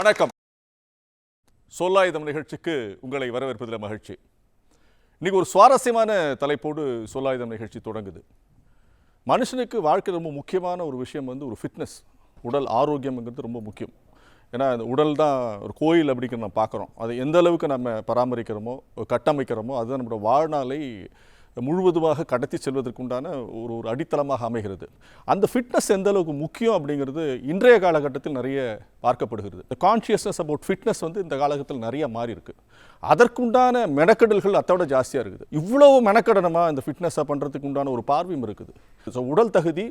வணக்கம். சொல்லாயுதம் நிகழ்ச்சிக்கு உங்களை வரவேற்பதில் மகிழ்ச்சி. இன்னைக்கு ஒரு சுவாரஸ்யமான தலைப்போடு சொல்லாயுதம் நிகழ்ச்சி தொடங்குது. மனுஷனுக்கு வாழ்க்கை ரொம்ப முக்கியமான ஒரு விஷயம் ஒரு ஃபிட்னஸ், உடல் ஆரோக்கியம்ங்கிறது ரொம்ப முக்கியம். ஏன்னா அந்த உடல் தான் ஒரு கோயில் அப்படிங்கிற நம்ம பார்க்குறோம். அதை எந்த அளவுக்கு நம்ம பராமரிக்கிறோமோ கட்டமைக்கிறோமோ அதுதான் நம்மளோட வாழ்நாளை முழுவதுமாக கடத்தி செல்வதற்குண்டான ஒரு அடித்தளமாக அமைகிறது. அந்த ஃபிட்னஸ் எந்த அளவுக்கு முக்கியம் அப்படிங்கிறது இன்றைய காலகட்டத்தில் நிறைய பார்க்கப்படுகிறது. இந்த கான்ஷியஸ்னஸ் அபவுட் ஃபிட்னஸ் இந்த காலகட்டத்தில் நிறைய மாறி இருக்கு. அதற்குண்டான மெனக்கெடல்கள் அதோட ஜாஸ்தியாக இருக்குது. இவ்வளவு மெனக்கடனமாக இந்த ஃபிட்னஸை பண்ணுறதுக்கு உண்டான ஒரு பார்வையும் இருக்குது. ஸோ உடல் தகுதி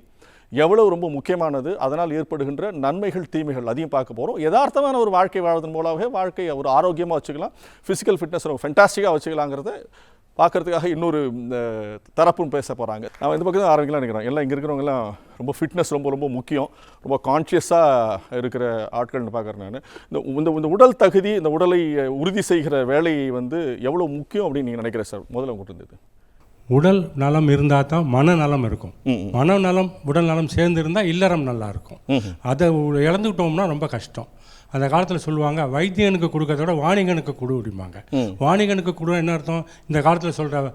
எவ்வளவு ரொம்ப முக்கியமானது, அதனால் ஏற்படுகின்ற நன்மைகள் தீமைகள் அதையும் பார்க்க போகிறோம். யதார்த்தமான ஒரு வாழ்க்கை வாழ்வதன் மூலமாகவே வாழ்க்கையை ஒரு ஆரோக்கியமாக வச்சுக்கலாம், ஃபிசிக்கல் ஃபிட்னஸ் ரொம்ப ஃபென்டாஸ்டிக்காக வச்சுக்கலாங்கிறத பார்க்கறதுக்காக இன்னொரு தரப்பும் பேச போகிறாங்க. நான் இந்த பக்கம் தான் ஆரம்பிக்கலாம் நினைக்கிறேன். எல்லாம் இங்கே இருக்கிறவங்கலாம் ரொம்ப ஃபிட்னஸ் ரொம்ப ரொம்ப முக்கியம், ரொம்ப கான்ஷியஸாக இருக்கிற ஆட்கள்னு பார்க்குறேன் நான். இந்த உடல் தகுதி, இந்த உடலை உறுதி செய்கிற வேலை எவ்வளோ முக்கியம் அப்படின்னு நீங்கள் நினைக்கிறேன் சார்? முதல்ல உங்கள்கிட்ட இருந்தது. உடல் நலம் இருந்தால் தான் மனநலம் இருக்கும். மனநலம் உடல் நலம் சேர்ந்து இருந்தால் இல்லறம் நல்லா இருக்கும். அதை இழந்துக்கிட்டோம்னா ரொம்ப கஷ்டம். அந்த காலத்தில் சொல்லுவாங்க, வைத்தியனுக்கு கொடுக்கறத விட வாணிகனுக்கு கொடு அப்படிம்பாங்க. வாணிகனுக்கு கொடு என்ன அர்த்தம்? இந்த காலத்தில் சொல்கிற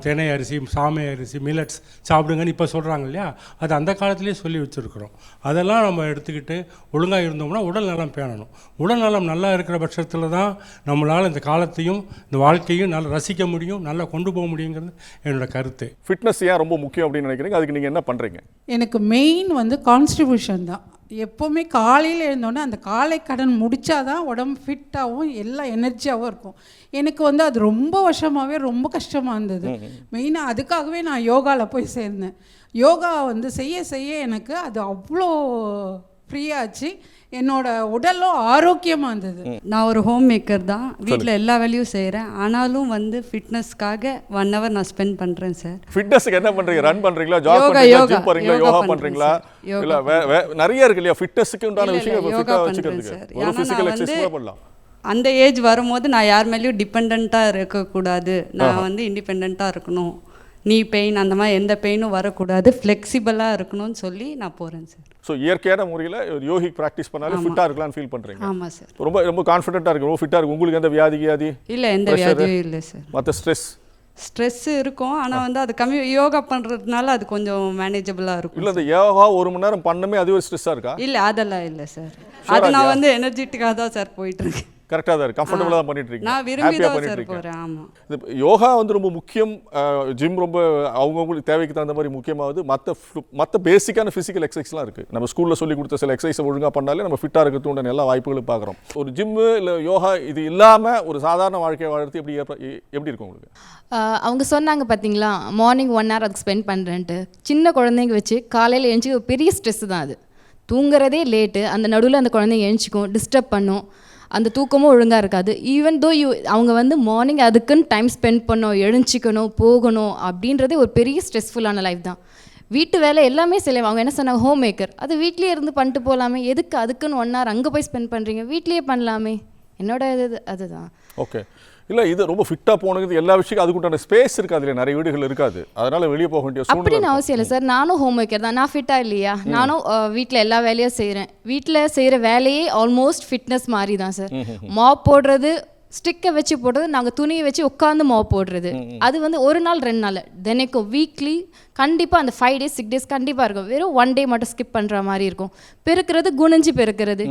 தினை அரிசி, சாமை அரிசி, மில்லட்ஸ் சாப்பிடுங்கன்னு இப்போ சொல்கிறாங்க இல்லையா, அது அந்த காலத்துலேயே சொல்லி வச்சுருக்குறோம். அதெல்லாம் நம்ம எடுத்துக்கிட்டு ஒழுங்காக இருந்தோம்னா உடல் நலம் பேணணும். உடல் நலம் நல்லா இருக்கிற பட்சத்தில் தான் நம்மளால் இந்த காலத்தையும் இந்த வாழ்க்கையும் நல்லா ரசிக்க முடியும், நல்லா கொண்டு போக முடியுங்கிறது என்னோட கருத்து. ஃபிட்னஸ் ஏன் ரொம்ப முக்கியம் அப்படின்னு நினைக்கிறீங்க? அதுக்கு நீங்கள் என்ன பண்ணுறீங்க? எனக்கு மெயின் கான்ஸ்டிபியூஷன் தான். எப்போவுமே காலையில் எழுந்தோடனே அந்த காலை கடன் முடித்தாதான் உடம்பு ஃபிட்டாகவும் எல்லாம் எனர்ஜியாகவும் இருக்கும். எனக்கு அது ரொம்ப வருஷமாகவே ரொம்ப கஷ்டமாக இருந்தது. மெயினாக அதுக்காகவே நான் யோகாவில் போய் சேர்ந்தேன். யோகா செய்ய செய்ய எனக்கு அது அவ்வளோ ஃப்ரீயாச்சு, என்னோட உடலும் ஆரோக்கியமாக இருந்தது. நான் ஒரு ஹோம் மேக்கர் தான், வீட்டில் எல்லா வேலையும் செய்கிறேன். ஆனாலும் ஃபிட்னஸ்க்காக 1 hour நான் ஸ்பெண்ட் பண்ணுறேன் சார். ஃபிட்னஸ்க்கு என்ன பண்ணுறீங்க? ரன் பண்ணுறீங்களா? ஜாப் பண்ணுறீங்களா? ஜிம் போறீங்களா? யோகா பண்ணுறீங்களா? இல்ல நிறைய இருக்கு இல்லையா ஃபிட்னஸ்க்கு உண்டான விஷயம். யோகா பண்ணுறேன் சார். ஏன்னா அந்த ஏஜ் வரும்போது நான் யார் மேலேயும் டிபெண்ட்டாக இருக்கக்கூடாது. நான் இண்டிபெண்ட்டாக இருக்கணும். நீ பெயின் அந்த மாதிரி எந்த பெயினும் வரக்கூடாது, ஃப்ளெக்சிபிளாக இருக்கணும்னு சொல்லி நான் போகிறேன் சார். ஸோ இயற்கையான முறையில் யோகிக் ப்ராக்டிஸ் பண்ணாலும் ஃபிட்டாக இருக்கலாம்னு ஃபீல் பண்ணுறீங்க? ஆமாம் சார். ரொம்ப ரொம்ப கான்ஃபிடென்ட்டாக இருக்கு, ரொம்ப ஃபிட்டாக இருக்கும். உங்களுக்கு எந்த வியாதி இல்லை, எந்த வியாதியும் இல்லை சார். மற்ற ஸ்ட்ரெஸ் இருக்கும், ஆனால் அது கம்மி. யோகா பண்ணுறதுனால அது கொஞ்சம் மேனேஜபிளாக இருக்கும். இல்லை, இந்த யோகா 1 மணி நேரம் பண்ணமே அது ஒரு ஸ்ட்ரெஸ்ஸாக இருக்கா? இல்லை, அதெல்லாம் இல்லை சார். அது நான் எனர்ஜெட்டிக்காக தான் சார் போயிட்டுருக்கேன். கரெக்டாக தான் இருக்குது, கம்ஃபர்டபுளாக தான் பண்ணிட்டு இருக்கீங்க, நான் விரும்பி தான் சார் போகிறேன். ஆமாம், இது யோகா ரொம்ப முக்கியம். ஜிம் ரொம்ப அவங்கவுங்களுக்கு தேவைக்கு தகுந்த மாதிரி முக்கியமாகுது. மற்ற பேசிக்கான ஃபிசிக்கல் எக்ஸசைஸ்லாம் இருக்குது. நம்ம ஸ்கூலில் சொல்லி கொடுத்த சில எக்ஸசைஸை ஒழுங்காக பண்ணாலே நம்ம ஃபிட்டாக இருக்கிறது உண்டான எல்லா வாய்ப்புகளும் பார்க்குறோம். ஒரு ஜிம்மு இல்லை யோகா இது இல்லாமல் ஒரு சாதாரண வாழ்க்கையை வாழ்றது எப்படி இருக்கும் உங்களுக்கு? அவங்க சொன்னாங்க பார்த்தீங்களா, மார்னிங் 1 hour அதுக்கு ஸ்பெண்ட் பண்ணுறேன்ட்டு. சின்ன குழந்தைங்க வச்சு காலையில் எழுந்துச்சி ஒரு பெரிய ஸ்ட்ரெஸ்ஸு தான் அது. தூங்குறதே லேட்டு, அந்த நடுவில் அந்த குழந்தைங்க எழுந்திக்கும், டிஸ்டர்ப் பண்ணும், அந்த தூக்கமும் ஒழுங்காக இருக்காது. ஈவன் தோ அவங்க மார்னிங் அதுக்குன்னு டைம் ஸ்பெண்ட் பண்ணணும், எழுஞ்சிக்கணும், போகணும் அப்படின்றதே ஒரு பெரிய ஸ்ட்ரெஸ்ஃபுல்லான லைஃப் தான். வீட்டு வேலை எல்லாமே செய்யலாம். அவங்க என்ன சொன்னாங்க, ஹோம் மேக்கர், அது வீட்லேயே இருந்து பண்ணிட்டு போகலாமே, எதுக்கு அதுக்குன்னு 1 hour அங்கே போய் ஸ்பெண்ட் பண்ணுறீங்க, வீட்லேயே பண்ணலாமே. என்னோட இது அதுதான். ஓகே. இல்லை, இது ரொம்ப ஃபிட்டாக போனது எல்லா விஷயம் அதுக்குண்டான ஸ்பேஸ் இருக்காது இல்லையா, நிறைய வீடுகள் இருக்காது, அதனால் வெளியே போக வேண்டிய அப்படின்னு அவசியம் இல்லை சார். நானும் ஹோம் மேக்கர் தான். நான் ஃபிட்டாக இல்லையா, நானும் வீட்டில் எல்லா வேலையும் செய்கிறேன். வீட்டில் செய்கிற வேலையே ஆல்மோஸ்ட் ஃபிட்னஸ் மாதிரி தான் சார். மாப் போடுறது, ஸ்டிக்கை வச்சு போடுறது, நாங்கள் துணியை வச்சு உட்காந்து மாப் போடுறது, அது 1 நாள் 2 நாள் தினைக்கும் வீக்லி கண்டிப்பாக அந்த 5 days 6 days கண்டிப்பாக இருக்கும். வெறும் 1 day மட்டும் ஸ்கிப் பண்ணுற மாதிரி இருக்கும். பெருக்கிறது, குனிஞ்சு பெருக்கிறது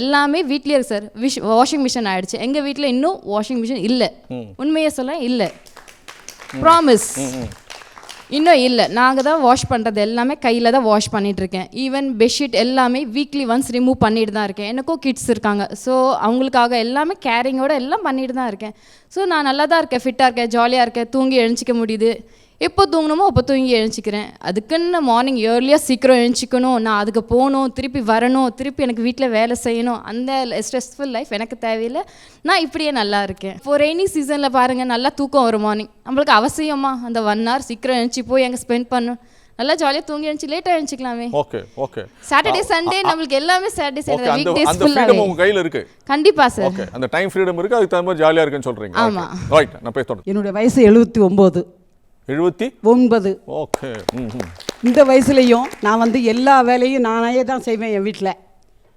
எல்லாமே வீட்லேயே இருக்கு சார். வாஷிங் மிஷின் ஆகிடுச்சு எங்கள் வீட்டில், இன்னும் வாஷிங் மிஷின் இல்லை. உண்மையை சொல்ல இல்லை, ப்ராமிஸ் இன்னும் இல்லை. நாங்கள் தான் வாஷ் பண்ணுறது எல்லாமே கையில் தான் வாஷ் பண்ணிகிட்ருக்கேன். ஈவன் பெட்ஷீட் எல்லாமே வீக்லி ஒன்ஸ் ரிமூவ் பண்ணிட்டு தான் இருக்கேன். எனக்கும் கிட்ஸ் இருக்காங்க, ஸோ அவங்களுக்காக எல்லாமே கேரிங்கோடு எல்லாம் பண்ணிட்டு தான் இருக்கேன். ஸோ நான் நல்லா தான் இருக்கேன், ஃபிட்டாக இருக்கேன், ஜாலியாக இருக்கேன், தூங்கி எழுந்திக்க முடியுது. எப்போ தூங்கணுமோ அப்போ தூங்கி எழுந்திக்கிறேன். அதுக்குன்னு மார்னிங் ஏர்லியாக சீக்கிரம் எழுந்திக்கணும், நான் அதுக்கு போகணும், திருப்பி வரணும், திருப்பி எனக்கு வீட்டில் வேலை செய்யணும், அந்த ஸ்ட்ரெஸ்ஃபுல் லைஃப் எனக்கு தேவையில்லை. நான் இப்படியே நல்லா இருக்கேன். இப்போ ரெய்னி சீசனில் பாருங்கள், நல்லா தூக்கம் வரும் மார்னிங். நம்மளுக்கு அவசியமா அந்த 1 hour சீக்கிரம் எழுந்துச்சி போய் எங்கே ஸ்பெண்ட் பண்ணணும்? நல்லா ஜாலியாக தூங்கி எழுந்துச்சு லேட்டாக எழுந்துக்கலாமே. Okay okay. சாட்டர்டே சண்டே நம்மளுக்கு எல்லாமே சாட்டர்டே சண்டே வீக் டேஸ் ஃபுல்லா ஃப்ரீடம் உங்க கையில இருக்கு. கண்டிப்பா சார். ஓகே, அந்த டைம் ஃப்ரீடம் இருக்கு, அதுக்கு தகுந்த மாதிரி ஜாலியாக இருக்குன்னு சொல்கிறீங்க. ஆமா, ரைட். நான் போய் தொடர்ந்து. என்னோட வயசு 79. 79. ஓகே. இந்த வயசுலையும் நான் எல்லா வேலையும் நானே தான் செய்வேன். என் வீட்டில்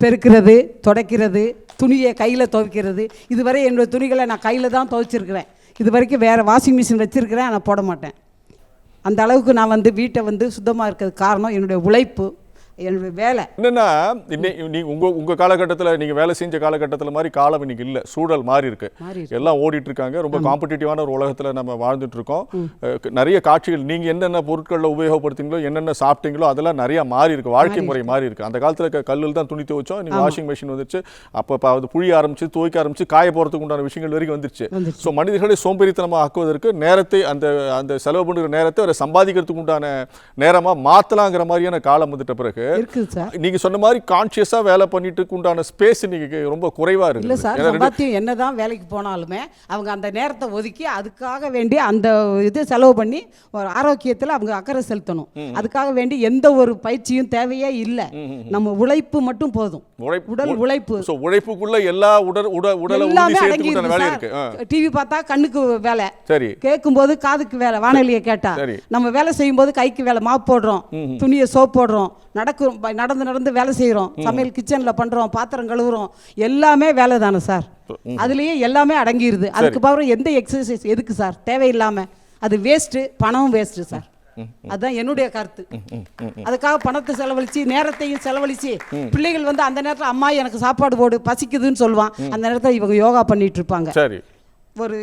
பெருக்கிறது, துடைக்கிறது, துணியை கையில் துவைக்கிறது. இதுவரை என்னோடய துணிகளை நான் கையில் தான் துவைச்சிருக்கிறேன். இது வரைக்கும் வேறு வாஷிங் மிஷின் வச்சுருக்கிறேன், ஆனால் போட மாட்டேன். அந்த அளவுக்கு நான் வந்து வீட்டை வந்து சுத்தமாக இருக்கிறதுக்கு காரணம் என்னுடைய உழைப்பு, என்னுடைய வேலை. என்னன்னா உங்க காலகட்டத்தில் நீங்க வேலை செஞ்ச காலகட்டத்தில் மாதிரி காலம் இன்னைக்கு இல்லை, சூழல் மாறி இருக்கு, எல்லாம் ஓடிட்டு இருக்காங்க. ரொம்ப காம்படிட்டிவான ஒரு உலகத்தில் நம்ம வாழ்ந்துட்டு இருக்கோம். நிறைய காட்சிகள் நீங்க என்னென்ன பொருட்களில் உபயோகப்படுத்திங்களோ, என்னென்ன சாப்பிட்டீங்களோ அதெல்லாம் நிறைய மாறி இருக்கு, வாழ்க்கை முறை மாறி இருக்கு. அந்த காலத்தில் கல்லில் தான் துணி துவைச்சோம், நீங்க வாஷிங் மிஷின் வந்துச்சு, அப்போ அது புழிய ஆரம்பிச்சு துவைக்க ஆரம்பிச்சு காய போகிறதுக்கு உண்டான விஷயங்கள் வரைக்கும் வந்துருச்சு. ஸோ மனிதர்களை சோம்பேறித்தனமாக ஆக்குவதற்கு நேரத்தை அந்த செலவு பண்ணுற நேரத்தை ஒரு சம்பாதிக்கிறதுக்கு உண்டான நேரமாக மாற்றலாங்கிற மாதிரியான காலம் வந்துட்ட பிறகு நீங்க சொன்ன மாதிரி கான்ஷியஸா வேலை பண்ணிட்டு உண்டான ஸ்பேஸ் இன்னைக்கு ரொம்ப குறைவா இருக்கு. இல்ல சார், சம்பாத்தியம் என்னதான் வேலைக்கு போனாலுமே அவங்க அந்த நேரத்தை ஒதுக்கி அதுக்காக வேண்டி அந்த இது செலவு பண்ணி ஒரு ஆரோக்கியத்தில் அவங்க அக்கறை செலுத்தணும். அதுக்காக வேண்டி எந்த ஒரு பயிற்சியும் தேவையே இல்லை. நம்ம உழைப்பு மட்டும் போதும், உடல் உழைப்பு. உழைப்புக்குள்ள எல்லா உடலை வேலை இருக்கு. டிவி பார்த்தா கண்ணுக்கு வேலை, சரி, கேட்கும் போது காதுக்கு வேலை, வானொலியை கேட்டா. நம்ம வேலை செய்யும் போது கைக்கு வேலை, மாப் போடுறோம், துணியை சோப் போடுறோம், நடந்து வேலை செய்கிறோம், சமையல் கிச்சனில் பண்ணுறோம், பாத்திரம் கழுவுறோம், எல்லாமே வேலை தானே சார். அதுலேயே எல்லாமே அடங்கிடுது. அதுக்கு பிறகு எந்த எக்ஸசைஸ் எதுக்கு சார்? தேவையில்லாமல் அது வேஸ்ட்டு, பணமும் வேஸ்ட்டு சார். அதுதான் என்னுடைய கருத்து. அதுக்காக பணத்தை செலவழிச்சு நேரத்தையும் செலவழிச்சு பிள்ளைகள் வந்து அந்த நேரத்தில் அம்மா எனக்கு சாப்பாடு போடு பசிக்குதுன்னு சொல்லுவான், அந்த நேரத்தில் இவங்க யோகா பண்ணிட்டு இருப்பாங்க, ஒரு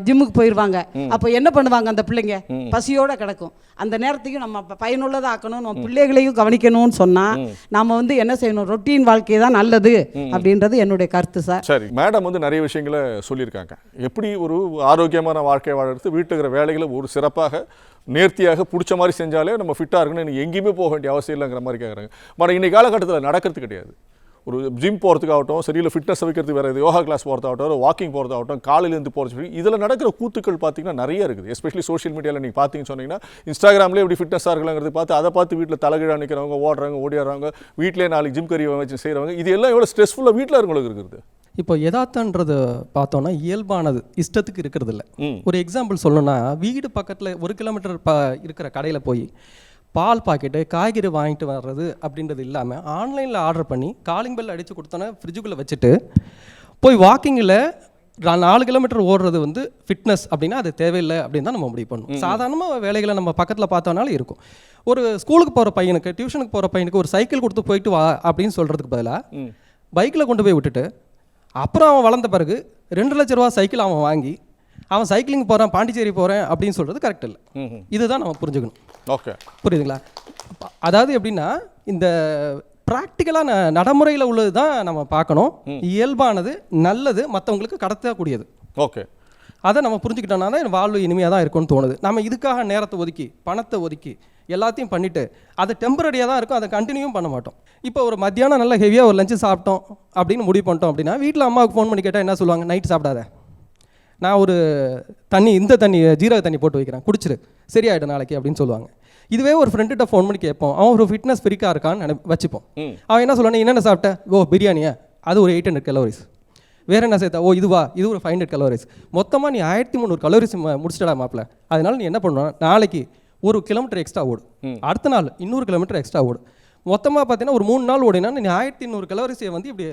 ஜிம்முக்கு போயிடுவாங்க. அப்போ என்ன பண்ணுவாங்க அந்த பிள்ளைங்க? பசியோட கிடக்கும். அந்த நேரத்தையும் நம்ம பயனுள்ளதாக ஆக்கணும், நம்ம பிள்ளைகளையும் கவனிக்கணும்னு சொன்னால் நம்ம வந்து என்ன செய்யணும்? ரொட்டீன் வாழ்க்கை தான் நல்லது அப்படின்றது என்னுடைய கருத்து சார். சரி, மேடம் வந்து நிறைய விஷயங்களை சொல்லியிருக்காங்க. எப்படி ஒரு ஆரோக்கியமான வாழ்க்கை வாழறது, வீட்டுக்கிற வேலைகளை ஒரு சிறப்பாக நேர்த்தியாக பிடிச்ச மாதிரி செஞ்சாலே நம்ம ஃபிட்டாக இருக்குன்னு எனக்கு எங்கேயுமே போக வேண்டிய அவசியம் இல்லைங்கிற மாதிரி கேட்குறாங்க. ஆனால் இன்னைக்கு காலகட்டத்தில் நடக்கிறது கிடையாது. ஒரு ஜிம் போகிறதுக்காகட்டும், சரியில் ஃபிட்னஸ் வைக்கிறதுக்கு வேறு யோகா கிளாஸ் போகிறதாகட்டும், வாக்கிங் போகிறதாகட்டும், காலையிலேருந்து போகிறது, இதில் நடக்கிற கூத்துக்கள் பார்த்தீங்கன்னா நிறைய இருக்குது. எஸ்பெஷலி சோஷியல் மீடியாவில் நீங்கள் பார்த்தீங்கன்னு சொன்னீங்கன்னா, இன்ஸ்டாகிராம்லேயே எப்படி ஃபிட்னஸாக இருக்கலாங்கிறது பார்த்து அதை பார்த்து வீட்டில் தலைகீழாக நிற்கிறவங்க, ஓடுறாங்க, ஓடிடுறாங்க, வீட்டிலே 4 ஜிம் கறி வச்சு செய்கிறவங்க, இது எல்லாம் எவ்வளோ ஸ்ட்ரெஸ்ஃபுல்லாக வீட்டில் இருக்கவங்களுக்கு இருக்குது. இப்போ யதார்த்தன்றது பார்த்தோன்னா இயல்பானது, இஷ்டத்துக்கு இருக்கிறது இல்லை. ஒரு எக்ஸாம்பிள் சொல்லணும்னா, வீடு பக்கத்தில் 1 கிலோமீட்டர் இருக்கிற கடையில் போய் பால் பாக்கெட்டு காய்கறி வாங்கிட்டு வர்றது அப்படின்றது இல்லாமல் ஆன்லைனில் ஆர்டர் பண்ணி காலிங் பெல் அடித்து கொடுத்தோன்னே ஃப்ரிட்ஜுக்குள்ளே வச்சுட்டு போய் வாக்கிங்கில் 4 கிலோமீட்டர் ஓடுறது வந்து ஃபிட்னஸ் அப்படின்னா அது தேவையில்லை அப்படின்னு தான் நம்ம முடிவு பண்ணணும். சாதாரணமாக வேலைகளை நம்ம பக்கத்தில் பார்த்தோன்னாலும் இருக்கும். ஒரு ஸ்கூலுக்கு போகிற பையனுக்கு, டியூஷனுக்கு போகிற பையனுக்கு ஒரு சைக்கிள் கொடுத்து போயிட்டு வா அப்படின்னு சொல்கிறதுக்கு பதிலாக பைக்கில் கொண்டு போய் விட்டுட்டு அப்புறம் அவன் வளர்ந்த பிறகு 2 லட்ச ரூபா சைக்கிள் அவன் வாங்கி அவன் சைக்கிளிங் போகிறேன், பாண்டிச்சேரி போகிறேன் அப்படின்னு சொல்கிறது கரெக்ட் இல்லை. இதுதான் நம்ம புரிஞ்சுக்கணும். ஓகே, புரியுதுங்களா? அதாவது எப்படின்னா, இந்த ப்ராக்டிக்கலாக நடைமுறையில் உள்ளது தான் நம்ம பார்க்கணும். இயல்பானது, நல்லது, மற்றவங்களுக்கு கடத்தக்கூடியது. ஓகே, அதை நம்ம புரிஞ்சுக்கிட்டோம்னா தான் வாழ்வு இனிமையாக தான் இருக்கும்னு தோணுது. நம்ம இதுக்காக நேரத்தை ஒதுக்கி பணத்தை ஒதுக்கி எல்லாத்தையும் பண்ணிவிட்டு அது டெம்பரரியாக தான் இருக்கும், அதை கண்டினியூவும் பண்ண மாட்டோம். இப்போ ஒரு மத்தியானம் நல்ல ஹெவியாக ஒரு லஞ்சு சாப்பிட்டோம் அப்படின்னு முடிவு பண்ணிட்டோம் அப்படின்னா வீட்டில் அம்மாவுக்கு ஃபோன் பண்ணி கேட்டால் என்ன சொல்லுவாங்க? நைட் சாப்பிடாத, நான் ஒரு இந்த தண்ணி ஜீரக தண்ணி போட்டு வைக்கிறேன், குடிச்சிரு, சரியாயிடும் நாளைக்கு அப்படின்னு சொல்லுவாங்க. இதுவே ஒரு ஃப்ரெண்டுகிட்ட ஃபோன் பண்ணி கேட்போம், அவன் ஒரு ஃபிட்னஸ் ஃப்ரீக்காக இருக்கான்னு வச்சுப்போம். அவன் என்ன சொல்லுவானே, என்னென்ன சாப்பிட்ட? ஓ பிரியாணியா, அது ஒரு 800 கலோரிஸ். வேறு என்ன சேர்த்தா? ஓ இதுவா, இது ஒரு 500 கலோரிஸ். மொத்தமாக நீ 1300 கலோரிஸ் முடிச்சிட்டடா மாப்பிள்ள. அதனால நீ என்ன பண்ணுவான், நாளைக்கு 1 கிலோமீட்டர் எக்ஸ்ட்ரா ஓடு, அடுத்த நாள் 200 கிலோமீட்டர் எக்ஸ்ட்ரா ஓடு. மொத்தமாக பார்த்தீங்கன்னா ஒரு 3 நாள் ஓடினா நீ 1200 கலோரிஸை வந்து இப்படி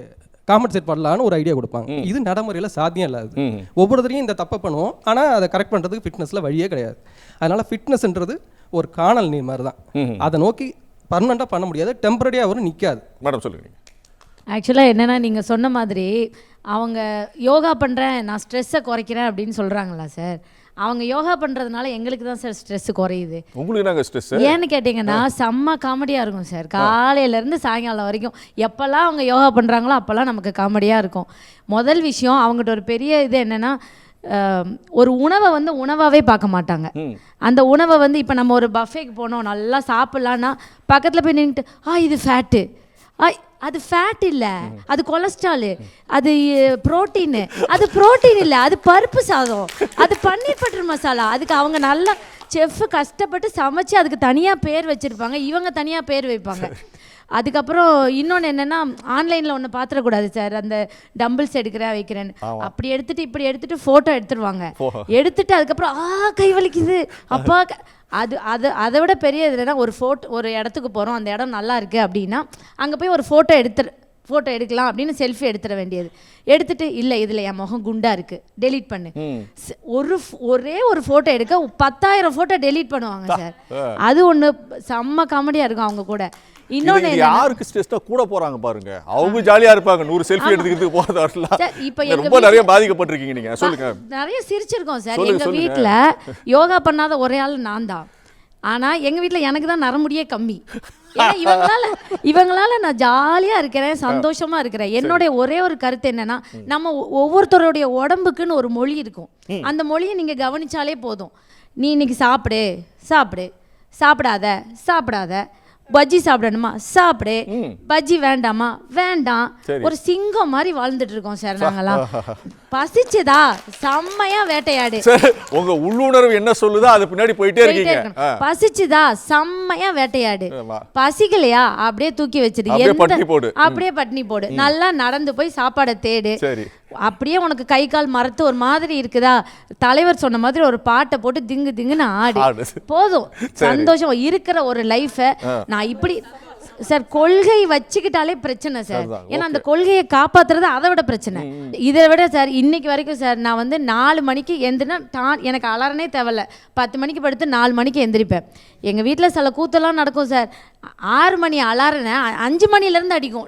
காம்பன்சேட் பண்ணலான்னு ஒரு ஐடியா கொடுப்பாங்க. இது நடைமுறையில் சாத்தியம் இல்லாது. ஒவ்வொருத்தரையும் இந்த தப்பை பண்ணுவோம், ஆனால் அதை கரெக்ட் பண்ணுறதுக்கு ஃபிட்னஸில் வழியே கிடையாது. அதனால் ஃபிட்னஸ்ன்றது ஒரு காணல் நீர் மாதிரி தான். அதை நோக்கி பர்மனெண்ட்டாக பண்ண முடியாது, டெம்பரரியாக வரும், நிற்காது. மேடம் சொல்லுங்க. ஆக்சுவலாக என்னென்னா நீங்கள் சொன்ன மாதிரி அவங்க யோகா பண்ணுறேன், நான் ஸ்ட்ரெஸ்ஸை குறைக்கிறேன் அப்படின்னு சொல்கிறாங்களா சார்? அவங்க யோகா பண்ணுறதுனால எங்களுக்கு தான் சார் ஸ்ட்ரெஸ் குறையுது. உங்களுக்கு நாங்கள் ஸ்ட்ரெஸ் ஏன்னு கேட்டிங்கன்னா செம்ம காமெடியாக இருக்கும் சார். காலையிலேருந்து சாயங்காலம் வரைக்கும் எப்போல்லாம் அவங்க யோகா பண்ணுறாங்களோ அப்போல்லாம் நமக்கு காமெடியாக இருக்கும். முதல் விஷயம், அவங்ககிட்ட ஒரு பெரிய இது என்னென்னா, ஒரு உணவை வந்து உணவாகவே பார்க்க மாட்டாங்க. அந்த உணவை வந்து இப்போ நம்ம ஒரு பஃபேக்கு போனோம், நல்லா சாப்பிட்லான்னா பக்கத்தில் போய் நின்றுட்டு இது ஃபேட்டு, அது ஃபேட் இல்லை, அது கொலஸ்ட்ராலு, அது புரோட்டீனு, அது புரோட்டீன் இல்லை, அது பருப்பு சாதம், அது பன்னீர் பட்டர் மசாலா. அதுக்கு அவங்க நல்லா செஃப்பு கஷ்டப்பட்டு சமைச்சு அதுக்கு தனியாக பேர் வச்சுருப்பாங்க, இவங்க தனியாக பேர் வைப்பாங்க. அதுக்கப்புறம் இன்னொன்று என்னென்னா, ஆன்லைனில் ஒன்று பார்த்துடக்கூடாது சார், அந்த டம்பிள்ஸ் எடுக்கிறேன் வைக்கிறேன்னு அப்படி எடுத்துகிட்டு இப்படி எடுத்துகிட்டு ஃபோட்டோ எடுத்துருவாங்க. எடுத்துகிட்டு அதுக்கப்புறம் கை வலிக்குது அப்பா. அதை விட பெரிய இது என்னன்னா, ஒரு இடத்துக்கு போகிறோம், அந்த இடம் நல்லா இருக்குது அப்படின்னா அங்கே போய் ஒரு ஃபோட்டோ ஃபோட்டோ எடுக்கலாம் அப்படின்னு செல்ஃபி எடுத்துட வேண்டியது. எடுத்துட்டு இல்லை இதில் என் முகம் குண்டாக இருக்குது, டெலீட் பண்ணு. ஒரே ஒரு ஃபோட்டோ எடுக்க 10,000 ஃபோட்டோ டெலீட் பண்ணுவாங்க சார். அது ஒன்று செம்ம காமெடியாக இருக்கும் அவங்க கூட. இன்னொன்று யாருக்கு ஸ்ட்ரெஸ்னா கூட போறாங்க பாருங்க, அவங்க ஜாலியா இருப்பாங்க. 100 செல்ஃபி எடுத்துக்கிறதுக்கு போறதால இப்போ ரொம்ப நிறைய பாதிக்கப்பட்டிருக்கீங்க நீங்க. சொல்லுங்க. நிறைய சிரிச்சிருக்கோம் சார். எங்கள் வீட்டில் யோகா பண்ணாத ஒரே ஆள் நான் தான். ஆனால் எங்கள் வீட்டில் எனக்கு தான் நரமுடியே கம்மி. ஏன்னா இவங்களால நான் ஜாலியாக இருக்கிறேன், சந்தோஷமாக இருக்கிறேன். என்னுடைய ஒரே ஒரு கருத்து என்னன்னா, நம்ம ஒவ்வொருத்தருடைய உடம்புக்குன்னு ஒரு மொழி இருக்கும். அந்த மொழியை நீங்கள் கவனிச்சாலே போதும். நீ இன்னைக்கு சாப்பிடாத, பஜ்ஜி சாப்பிடணுமா சாப்பிடு, பஜ்ஜி வேண்டாமா வேண்டாம். ஒரு சிங்கம் மாதிரி வாழ்ந்துட்டு இருக்கோம் சார் நாங்கெல்லாம். பசிச்சுதா செம்மையா வேட்டையாடு. உங்க உள்ளுணர்வு என்ன சொல்லுதோ அது பின்னாடி போயிட்டே இருக்கீங்க. பசிச்சுதா செம்மையா வேட்டையாடு, பசிக்கலையா அப்படியே தூக்கி வச்சிடு, அப்படியே பட்டினி போடு. நல்லா நடந்து போய் சாப்பாடை தேடு. அப்படியே உனக்கு கை கால் மரத்து ஒரு மாதிரி இருக்குதா, தலைவர் சொன்ன மாதிரி ஒரு பாட்டை போட்டு திங்கு திங்குன்னு ஆடு. போதும், சந்தோஷம் இருக்கிற ஒரு லைஃபை நான் இப்படி சார். கொள்கை வச்சுக்கிட்டாலே பிரச்சனை சார். ஏன்னா அந்த கொள்கையை காப்பாத்துறது அதை விட பிரச்சனை. இதை விட சார் இன்னைக்கு வரைக்கும் சார் நான் வந்து 4 மணிக்கு எந்திரினா எனக்கு அலாரனே தேவையில்ல. 10 மணிக்கு படுத்து 4 மணிக்கு எந்திரிப்பேன். எங்கள் வீட்டில் சில கூத்தெல்லாம் நடக்கும் சார். 6 மணி அலாரனை 5 மணிலேருந்து அடிக்கும்.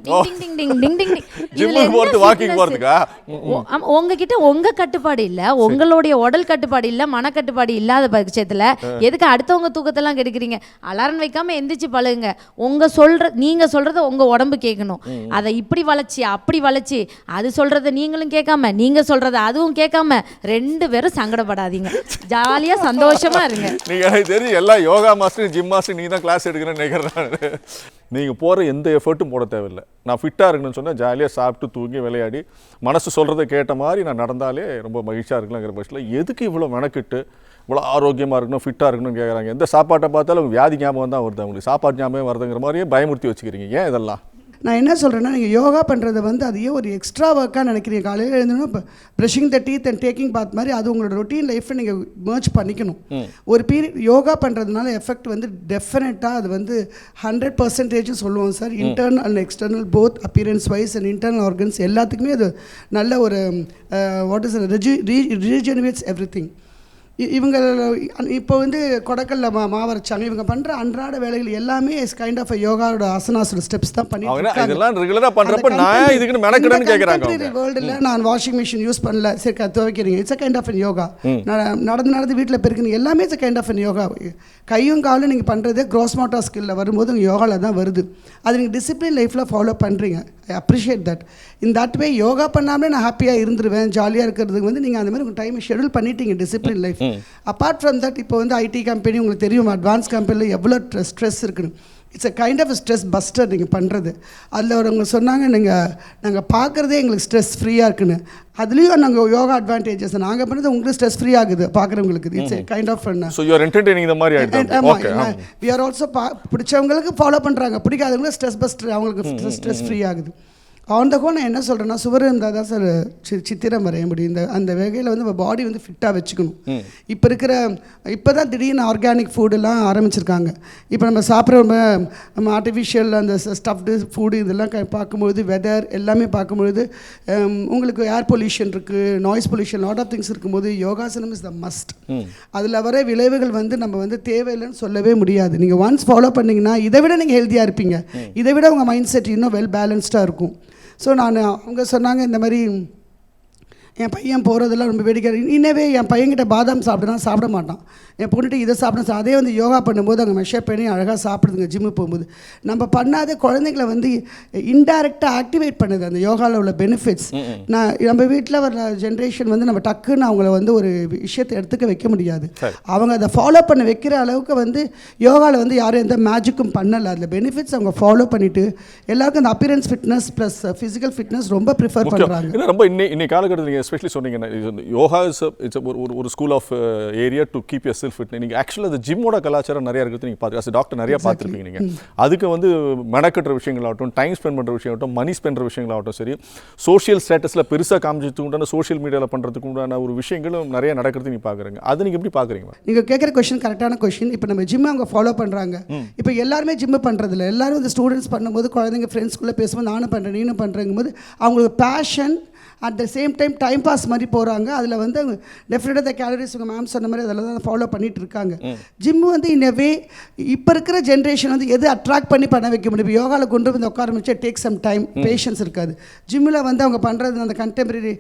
உங்ககிட்ட உங்க கட்டுப்பாடு இல்லை, உங்களுடைய உடல் கட்டுப்பாடு இல்லை, மனக்கட்டுப்பாடு இல்லாத பட்சத்தில் எதுக்கு அடுத்தவங்க தூக்கத்தெல்லாம் கெடுக்கிறீங்க? அலாரம் வைக்காம எந்திரிச்சு பழகுங்க. நீங்க சொல்றத உங்க உடம்பு கேட்கணும். அதை இப்படி வளைச்சி அப்படி வளைச்சி அது சொல்றத நீங்களும் கேட்காம நீங்க சொல்றத அதுவும் கேட்காம 2 பேரும் சங்கடப்படாதீங்க. ஜாலியா சந்தோஷமா இருங்க. நீங்க எனக்கு தெரிஞ்சு எல்லா யோகா மாஸ்டர் ஜிம் மாஸ்டர் நீங்க தான் கிளாஸ் எடுக்கிறேன்னு நினைக்கிறேன். நீங்க போற எந்த எஃபர்ட்டும் போட தேவையில்லை. நான் ஃபிட்டா இருக்கணும்னு சொன்னா ஜாலியா சாப்பிட்டு தூங்கி விளையாடி மனசு சொல்றதை கேட்ட மாதிரி நான் நடந்தாலே ரொம்ப மகிழ்ச்சியா இருக்கலாங்கிற பட்சத்தில் எதுக்கு இவ்வளோ மெனக்கிட்டு இவ்வளோ ஆரோக்கியமாக இருக்கணும் ஃபிட்டாக இருக்கணும்னு கேட்குறாங்க. எந்த சாப்பாட்டை பார்த்தாலும் வியாதி ஞாபகம் தான் வருது அவங்களுக்கு. சாப்பாடு ஞாபகம் வருதுங்கிற மாதிரியே பயமுறுத்தி வச்சுக்கிறீங்க. ஏன் இதெல்லாம்? நான் என்ன சொல்கிறேன்னா, நீங்கள் யோகா பண்ணுறதை வந்து அதையே ஒரு எக்ஸ்ட்ரா ஒர்க்காக நினைக்கிறீங்க. காலையில் எழுந்தோன்னா இப்போ brushing the teeth and taking bath மாதிரி அது உங்களோட ரொட்டீன் லைஃப்பை நீங்கள் மர்ஜ் பண்ணிக்கணும். ஒரு பீரியட் யோகா பண்ணுறதுனால எஃபெக்ட் வந்து டெஃபினட்டாக அது வந்து 100% சொல்லுவோம் sir. Internal and external both appearance wise and internal organs எல்லாத்துக்குமே அது நல்ல ஒரு வாட் இஸ் ரீஜெனரேட்ஸ் எவ்ரிதிங். இவங்க இப்போ வந்து கொடைக்கல்ல மாவரைச்சாங்க. இவங்க பண்ணுற அன்றாட வேலைகள் எல்லாமே இஸ் கைண்ட் ஆஃப் யோகாவோட ஆசனாஸோட ஸ்டெப்ஸ் தான் பண்ணிட்டு வேர்ல்டில். நான் வாஷிங் மிஷின் யூஸ் பண்ணல, சரி துவைக்கிறீங்க, it's a kind of yoga. நடந்து வீட்டில் பெருக்குங்க, எல்லாமே it's a kind of yoga. கையும் காலும் நீங்கள் பண்ணுறது க்ராஸ் மோட்டார் ஸ்கில்லில் வரும்போது உங்கள் யோகாவில் தான் வருது. அது நீங்கள் டிசிப்ளின் லைஃப்பில் ஃபாலோ பண்ணுறீங்க. I appreciate that. In that way yoga பண்ணாமலே நான் ஹாப்பியாக இருந்துருவேன், ஜாலியாக இருக்கிறதுக்கு வந்து நீங்கள் அந்த மாதிரி உங்கள் டைமை ஷெடியூல் பண்ணிட்டீங்க, discipline life. Apart from that இப்போ வந்து ஐடி கம்பெனி உங்களுக்கு தெரியும், அட்வான்ஸ் கம்பெனியில் எவ்வளோ ஸ்ட்ரெஸ் இருக்குன்னு. It's a kind of stress buster நீங்கள் பண்ணுறது. அதில் அவங்க சொன்னாங்க, நாங்கள் பார்க்குறதே எங்களுக்கு ஸ்ட்ரெஸ் ஃப்ரீயாக இருக்குன்னு. அதுலேயும் நாங்கள் யோகா அட்வான்டேஜஸ் நாங்கள் பண்ணுறது உங்களுக்கு ஸ்ட்ரெஸ் ஃப்ரீ ஆகுது பார்க்குறவங்களுக்கு. It's kind of we are also பிடிச்சவங்களுக்கு ஃபாலோ பண்ணுறாங்க, பிடிக்காதவங்களுக்கு ஸ்ட்ரெஸ் பஸ்டர், அவங்களுக்கு ஸ்ட்ரெஸ் ஃப்ரீ ஆகுது. ஆன் த ஹோல் நான் என்ன சொல்கிறேன்னா, சுவர் இருந்தால் தான் சார் சித்திரம் வரைய முடியும். அந்த வகையில் வந்து நம்ம பாடி வந்து ஃபிட்டாக வச்சுக்கணும். இப்போ தான் திடீர்னு ஆர்கானிக் ஃபுட்டெல்லாம் ஆரம்பிச்சிருக்காங்க. இப்போ நம்ம சாப்பிட்ற நம்ம ஆர்டிஃபிஷியல் அந்த ஸ்டஃப்டு ஃபுட்டு இதெல்லாம் பார்க்கும்பொழுது, வெதர் எல்லாமே பார்க்கும்பொழுது உங்களுக்கு ஏர் பொல்யூஷன் இருக்குது, noise pollution, lot of things இருக்கும்போது யோகாசனம் இஸ் த மஸ்ட். அதில் வர விளைவுகள் வந்து நம்ம வந்து தேவையில்லைன்னு சொல்லவே முடியாது. நீங்கள் ஒன்ஸ் ஃபாலோ பண்ணிங்கன்னா இதை விட நீங்கள் ஹெல்த்தியாக இருப்பீங்க, இதை விட உங்கள் மைண்ட் செட் இன்னும் வெல் பேலன்ஸ்டாக இருக்கும். ஸோ அவங்க சொன்னாங்க, இந்த மாதிரி என் பையன் போகிறதெல்லாம் ரொம்ப வேடிக்கை. இன்னவே என் பையன்கிட்ட பாதாம் சாப்பிட மாட்டான். என் பொண்ணுகிட்ட இதை சாப்பிட அதே வந்து யோகா பண்ணும்போது அங்கே மெஷர் பண்ணி அழகாக சாப்பிடுதுங்க. ஜிம்மு போகும்போது நம்ம பண்ணாத குழந்தைங்களை வந்து இன்டைரக்டாக ஆக்டிவேட் பண்ணுது அந்த யோகாவில் உள்ள பெனிஃபிட்ஸ். நம்ம வீட்டில் வர ஜென்ரேஷன் வந்து நம்ம டக்குன்னு அவங்கள வந்து ஒரு விஷயத்தை எடுத்துக்க வைக்க முடியாது. அவங்க அதை ஃபாலோ பண்ண வைக்கிற அளவுக்கு வந்து யோகாவில் வந்து யாரும் எந்த மேஜிக்கும் பண்ணலை. அதில் பெனிஃபிட்ஸ் அவங்க ஃபாலோ பண்ணிவிட்டு எல்லாருக்கும் அந்த appearance fitness plus physical fitness ரொம்ப ப்ரிஃபர் பண்ணுறாங்க. ரொம்ப இன்னைக்கு காலகட்டத்தில் எஸ்பெஷலி சொன்னீங்கன்னா யோகா இட்ஸ் ஒரு school of area to keep yourself fit. நீங்கள் ஆக்சுவலாக அந்த ஜிம்மோட கலாச்சாரம் நிறையா இருக்கிறது நீங்கள் பார்த்து டாக்டர் நிறையா பார்த்துருப்பீங்க நீங்கள். அதுக்கு வந்து மெனக்கட்டுற விஷயங்களாகட்டும், டைம் ஸ்பெண்ட் பண்ணுற விஷயமாகட்டும், மணி ஸ்பெண்ட் பண்ணுற விஷயங்களாகட்டும் சரி, சோஷியல் ஸ்டேட்டஸில் பெருசாக காமிச்சதுக்கு உண்டான சோஷியல் மீடியாவில் பண்ணுறதுக்கு உண்டான ஒரு விஷயங்களும் நிறைய நடக்கிறது நீங்கள் பார்க்குறீங்க. அது நீங்கள் எப்படி பார்க்குறீங்க? நீங்கள் கேட்குற கொஸ்டின் கரெக்டான கொஸ்டின். இப்போ நம்ம ஜிம்மை அவங்க ஃபாலோ பண்ணுறாங்க. இப்போ எல்லாருமே ஜிம்மு பண்ணுறதில்ல. எல்லாரும் இந்த ஸ்டூடெண்ட்ஸ் பண்ணும்போது குழந்தைங்க ஃப்ரெண்ட்ஸ்குள்ளே பேசும்போது நானும் பண்ணுறேன் நீனும் பண்ணுறேங்கும் போது அவங்களுக்கு passion at the same time pass மாதிரி போகிறாங்க. அதில் வந்து டெஃபினட்டாக த கேலரிஸ் உங்கள் மேம் சொன்ன மாதிரி அதெல்லாம் தான் ஃபாலோ பண்ணிட்டு இருக்காங்க. ஜிம்மு வந்து இன் எ வே இப்போ இருக்கிற ஜென்ரேஷன் வந்து எது அட்ராக்ட் பண்ணி பண்ண வைக்க முடியும். இப்போ யோகாவில் கொண்டு வந்து உட்கார வச்சு டேக் சம் டைம், பேஷன்ஸ் இருக்காது. ஜிம்மில் வந்து அவங்க பண்ணுறது அந்த கண்டெம்பரரி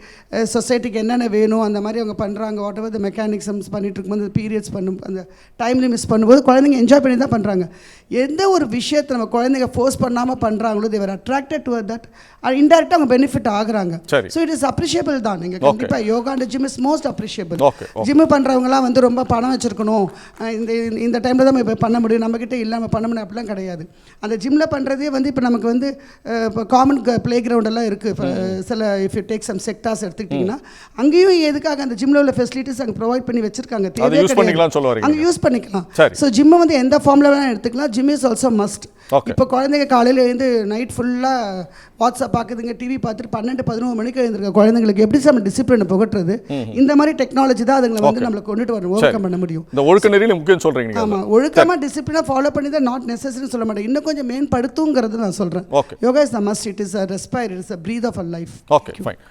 சொசைட்டிக்கு என்னென்ன வேணும் அந்த மாதிரி அவங்க பண்ணுறாங்க. வாட் எவர் த மெக்கானிக்ஸம்ஸ் பண்ணிட்டு இருக்கும்போது பீரியட்ஸ் பண்ணும் அந்த டைம்லி மிஸ் பண்ணும்போது குழந்தைங்க என்ஜாய் பண்ணி தான் பண்ணுறாங்க. எந்த ஒரு விஷயத்தை நம்ம குழந்தைங்க ஃபோர்ஸ் பண்ணாமல் பண்ணுறாங்களோ தேவர் அட்ராக்டட் டு தட், இன்டெரக்டாக அவங்க பெனிஃபிட் ஆகுறாங்க. ஸோ இட் இஸ் அப்ரிஷியபிள் தான். நீங்கள் கண்டிப்பாக yoga and gym is most appreciable. Gym பண்ணுறவங்களாம் வந்து ரொம்ப பணம் வச்சுருக்கணும், இந்த டைமில் தான் இப்போ பண்ண முடியும், நம்மக்கிட்ட இல்லாமல் பண்ண முடியும் அப்படிலாம் கிடையாது. அந்த ஜிம்மில் பண்ணுறதே வந்து இப்போ நமக்கு வந்து இப்போ காமன் ப்ளே கிரவுண்டெல்லாம் இருக்குது. சில if you take some sectors எடுத்துக்கிட்டிங்கன்னா அங்கேயும் எதுக்காக அந்த ஜிம்மில் உள்ள ஃபெசிலிட்டிஸ் அங்கே ப்ரொவைட் பண்ணி வச்சுருக்காங்க. அங்கே யூஸ் பண்ணிக்கலாம். ஸோ ஜிம்மை வந்து எந்த ஃபார்மில் வேணால் எடுத்துக்கலாம். Gym is also must. இப்போ குழந்தைங்க காலையில் எழுந்து நைட் ஃபுல்லாக வாட்ஸ்அப் பார்க்குதுங்க, டிவி பார்த்துட்டு 12-11 மணிக்கு எழுந்திருக்க குழந்தைங்களுக்கு எப்படி நம்ம டிசிப்ளினை புகட்டுறது? இந்த மாதிரி டெக்னாலஜி தான் அதுங்களை வந்து நம்மளை கொண்டுட்டு வரணும், ஓவர் பண்ண முடியும். இந்த ஒழுக்க நெறியில முக்கியம் சொல்றீங்க. ஆமாம், ஒழுக்கமாக டிசிப்ளினாக ஃபாலோ பண்ணி தான் நாட் நெசசரின்னு சொல்ல மாட்டேன், இன்னும் கொஞ்சம் மேம்படுத்துங்கிறது நான் சொல்கிறேன். Yoga is the must. It is a respire, it is a breath of a life. Okay, fine.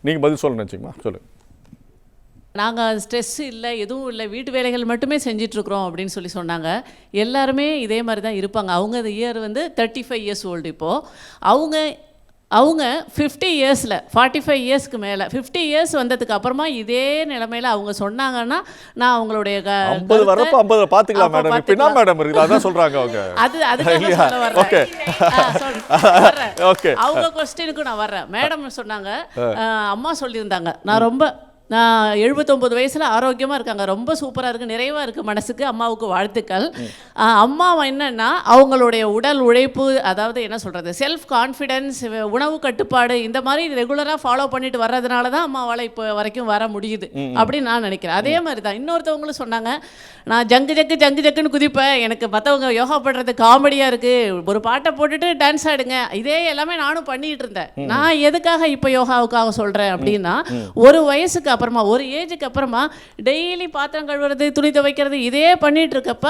நீங்கள் பதில் சொல்ல நினச்சிங்கம்மா, சொல்லுங்கள். நாங்கள் ஸ்ட்ரெஸ் இல்லை, எதுவும் இல்லை, வீட்டு வேலைகள் மட்டுமே செஞ்சிட்ருக்குறோம் அப்படின்னு சொன்னாங்க. எல்லாருமே இதே மாதிரி தான் இருப்பாங்க. அவங்க இந்த இயர் வந்து 35 இயர்ஸ் ஓல்டு. இப்போது அவங்க 50 இயர்ஸில் 45 இயர்ஸ்க்கு மேலே 50 இயர்ஸ் வந்ததுக்கு அப்புறமா இதே நிலைமையில் அவங்க சொன்னாங்கன்னா நான் அவங்களுடைய பார்த்துக்கலாம் மேடம், இப்போ என்ன மேடம் இருக்குது அதான் சொல்கிறாங்க அவங்க. அதுக்காக சொல்ல வர்றேன். அவங்க கொஸ்டினுக்கு நான் வர்றேன். மேடம் சொன்னாங்க, அம்மா சொல்லியிருந்தாங்க, நான் 79 வயசில் ஆரோக்கியமாக இருக்காங்க, ரொம்ப சூப்பராக இருக்குது, நிறைவாக இருக்குது மனசுக்கு, அம்மாவுக்கு வாழ்த்துக்கள். அம்மா என்னென்னா அவங்களுடைய உடல் உழைப்பு, அதாவது என்ன சொல்கிறது, செல்ஃப் கான்ஃபிடென்ஸ், உணவு கட்டுப்பாடு, இந்த மாதிரி ரெகுலராக ஃபாலோ பண்ணிட்டு வர்றதுனால தான் அம்மாவால் இப்போ வரைக்கும் வர முடியுது அப்படின்னு நான் நினைக்கிறேன். அதே மாதிரி தான் இன்னொருத்தவங்களும் சொன்னாங்க, நான் ஜங்குன்னு குதிப்பேன், எனக்கு மற்றவங்க யோகா பண்ணுறது காமெடியாக இருக்குது, ஒரு பாட்டை போட்டுட்டு டான்ஸ் ஆடுங்க, இதே எல்லாமே நானும் பண்ணிகிட்டு இருந்தேன். நான் எதுக்காக இப்போ யோகாவுக்காக சொல்கிறேன் அப்படின்னா, ஒரு வயசுக்கு அப்புறமா, ஒரு ஏஜுக்கு அப்புறமா டெய்லி பாத்திரம் கழுவுறது, துணி துவைக்கிறது, இதே பண்ணிட்டு இருக்கப்ப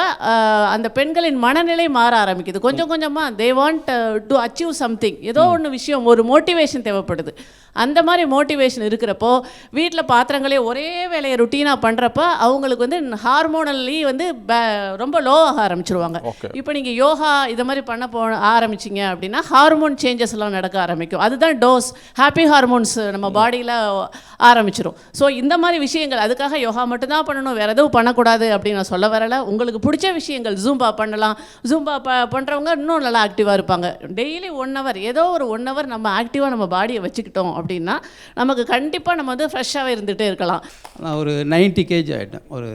அந்த பெண்களின் மனநிலை மாற ஆரம்பிக்குது. கொஞ்சம் கொஞ்சமாக they want to achieve something, ஏதோ ஒன்று விஷயம், ஒரு மோட்டிவேஷன் தேவைப்படுது. அந்த மாதிரி மோட்டிவேஷன் இருக்கிறப்போ வீட்டில் பாத்திரங்களே ஒரே வேலையை ருட்டீனாக பண்ணுறப்ப அவங்களுக்கு வந்து ஹார்மோனல்லி வந்து ரொம்ப லோ ஆக ஆரம்பிச்சிருவாங்க. இப்போ நீங்கள் யோகா இதை மாதிரி பண்ண ஆரம்பிச்சிங்க அப்படின்னா ஹார்மோன் சேஞ்சஸ் எல்லாம் நடக்க ஆரம்பிக்கும். அதுதான் டோஸ், ஹாப்பி ஹார்மோன்ஸ் நம்ம பாடியில் ஆரம்பிச்சிடும். ஸோ இந்த மாதிரி விஷயங்கள், அதுக்காக யோகா மட்டும்தான் பண்ணணும், வேறு எதுவும் பண்ணக்கூடாது அப்படின்னு நான் சொல்ல வரலை. உங்களுக்கு பிடிச்ச விஷயங்கள், ஜூம்பா பண்ணலாம். ஜூம்பா பண்ணுறவங்க இன்னும் நல்லா ஆக்டிவாக இருப்பாங்க. டெய்லி 1 hour, ஏதோ ஒரு 1 hour நம்ம ஆக்டிவாக நம்ம பாடியை வச்சுக்கிட்டோம் அப்படின்னா நமக்கு கண்டிப்பாக நம்ம வந்து ஃப்ரெஷ்ஷாகவே இருந்துகிட்டே இருக்கலாம். நான் ஒரு 90 kg ஆகிட்டேன். ஒரு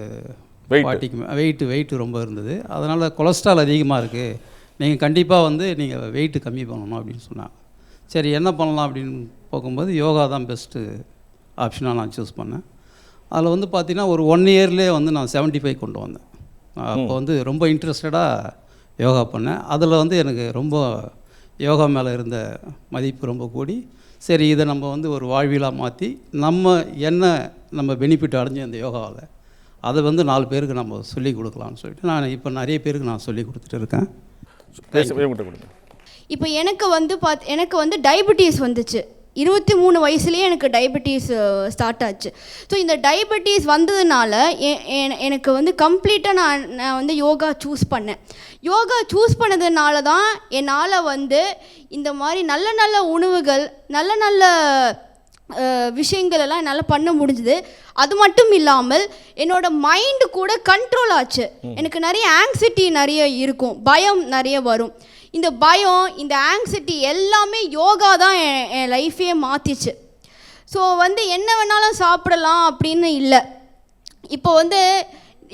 வெயிட்டு ரொம்ப இருந்தது. அதனால் கொலஸ்ட்ரால் அதிகமாக இருக்குது, நீங்கள் கண்டிப்பாக வந்து நீங்கள் வெயிட்டு கம்மி பண்ணணும் அப்படின்னு சொன்னாங்க. சரி என்ன பண்ணலாம் அப்படின்னு போகும்போது யோகா தான் பெஸ்ட்டு ஆப்ஷனாக நான் சூஸ் பண்ணேன். அதில் வந்து பார்த்திங்கன்னா ஒரு 1 yearலேயே வந்து நான் 75 கொண்டு வந்தேன். அப்போ வந்து ரொம்ப இன்ட்ரெஸ்டடாக யோகா பண்ணேன். அதில் வந்து எனக்கு ரொம்ப யோகா மேலே இருந்த மதிப்பு ரொம்ப கூடி, சரி இதை நம்ம வந்து ஒரு வாழ்வியலாக மாற்றி நம்ம பெனிஃபிட் அடைஞ்ச அந்த யோகாவில் அதை வந்து 4 பேருக்கு நம்ம சொல்லிக் கொடுக்கலாம்னு சொல்லிட்டு நான் இப்போ நிறைய பேருக்கு நான் சொல்லி கொடுத்துட்டு இருக்கேன். இப்போ எனக்கு வந்து டயபெட்டிஸ் வந்துச்சு. 23 வயசுலேயே எனக்கு டயபெட்டிஸ் ஸ்டார்ட் ஆச்சு. ஸோ இந்த டயபெட்டிஸ் வந்ததுனால எனக்கு வந்து கம்ப்ளீட்டாக நான் வந்து யோகா சூஸ் பண்ணேன். யோகா சூஸ் பண்ணதுனால தான் என்னால் வந்து இந்த மாதிரி நல்ல நல்ல உணவுகள், நல்ல நல்ல விஷயங்கள் எல்லாம் என்னால் பண்ண முடிஞ்சுது. அது மட்டும் இல்லாமல் என்னோடய மைண்டு கூட கண்ட்ரோல் ஆச்சு. எனக்கு நிறைய ஆங்ஸைட்டி நிறைய இருக்கும், பயம் நிறைய வரும். இந்த பயம், இந்த ஆங்ஸைட்டி எல்லாமே யோகா தான் என் லைஃபே மாற்றிச்சு. ஸோ வந்து என்ன வேணாலும் சாப்பிடலாம் அப்படின்னு இல்லை. இப்போ வந்து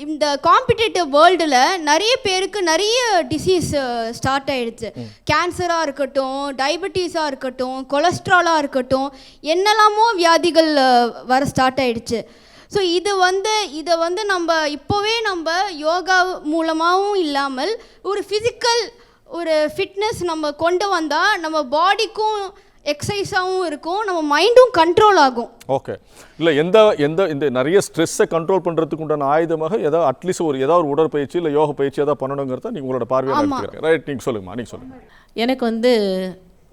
இந்த காம்படிட்டிவ் வேர்ல்டில் நிறைய பேருக்கு நிறைய டிசீஸ் ஸ்டார்ட் ஆகிடுச்சு. கேன்சராக இருக்கட்டும், டயபெட்டிஸாக இருக்கட்டும், கொலஸ்ட்ராலாக இருக்கட்டும், என்னெல்லாமோ வியாதிகள் வர ஸ்டார்ட் ஆகிடுச்சு. ஸோ இதை வந்து நம்ம இப்போவே நம்ம யோகா மூலமாகவும் இல்லாமல் ஒரு ஃபிசிக்கல் ஒரு ஃபிட்னஸ் நம்ம கொண்டு வந்தால் நம்ம பாடிக்கும் எக்ஸசைஸாகவும் இருக்கும், நம்ம மைண்டும் கண்ட்ரோல் ஆகும். ஓகே. இல்லை இந்த நிறைய ஸ்ட்ரெஸ்ஸை கண்ட்ரோல் பண்ணுறதுக்கு உண்டான ஆயுதமாக ஏதாவது அட்லீஸ்ட் ஏதாவது ஒரு உடற்பயிற்சி இல்லை யோக பயிற்சி ஏதாவது பண்ணணுங்கிறத நீங்கள் உங்களோட பார்வையாக ரைட். நீங்கள் சொல்லுங்கம்மா, நீங்கள் சொல்லுங்கள். எனக்கு வந்து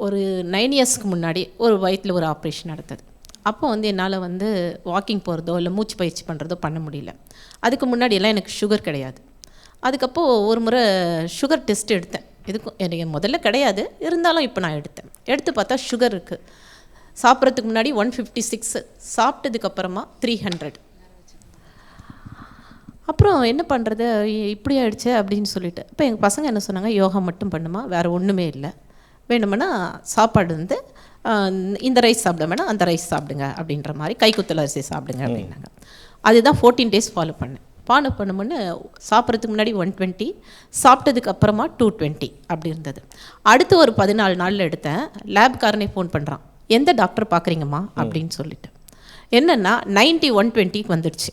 ஒரு 9 இயர்ஸ்க்கு முன்னாடி ஒரு வயிற்றில் ஒரு ஆப்ரேஷன் நடந்தது. அப்போ வந்து என்னால் வந்து வாக்கிங் போகிறதோ இல்லை மூச்சு பயிற்சி பண்ணுறதோ பண்ண முடியல. அதுக்கு முன்னாடியெல்லாம் எனக்கு சுகர் கிடையாது. அதுக்கப்போ ஒரு முறை சுகர் டெஸ்ட் எடுத்தேன். இதுக்கும் எனக்கு முதல்ல கிடையாது, இருந்தாலும் இப்போ நான் எடுத்து பார்த்தா சுகர் இருக்குது. சாப்பிட்றதுக்கு முன்னாடி 156, சாப்பிட்டதுக்கப்புறமா 300. அப்புறம் என்ன பண்ணுறது, இப்படி ஆயிடுச்சு அப்படின்னு சொல்லிட்டு இப்போ எங்கள் பசங்க என்ன சொன்னாங்க, யோகா மட்டும் பண்ணுமா, வேறு ஒன்றுமே இல்லை, வேணுமென்னா சாப்பாடு வந்து இந்த ரைஸ் சாப்பிட வேணாம், அந்த ரைஸ் சாப்பிடுங்க அப்படின்ற மாதிரி, கைக்குத்தல் அரிசி சாப்பிடுங்க அப்படின்னாங்க. அதுதான் 14 days ஃபாலோ பண்ணுமுன்னு சாப்பிட்றதுக்கு முன்னாடி 120, சாப்பிட்டதுக்கு அப்புறமா 220 அப்படி இருந்தது. அடுத்து ஒரு 14 நாளில் எடுத்தேன். லேப்காரனே ஃபோன் பண்ணுறான், எந்த டாக்டர் பார்க்குறீங்கம்மா அப்படின்னு சொல்லிட்டு. என்னென்னா 90 120 வந்துடுச்சு.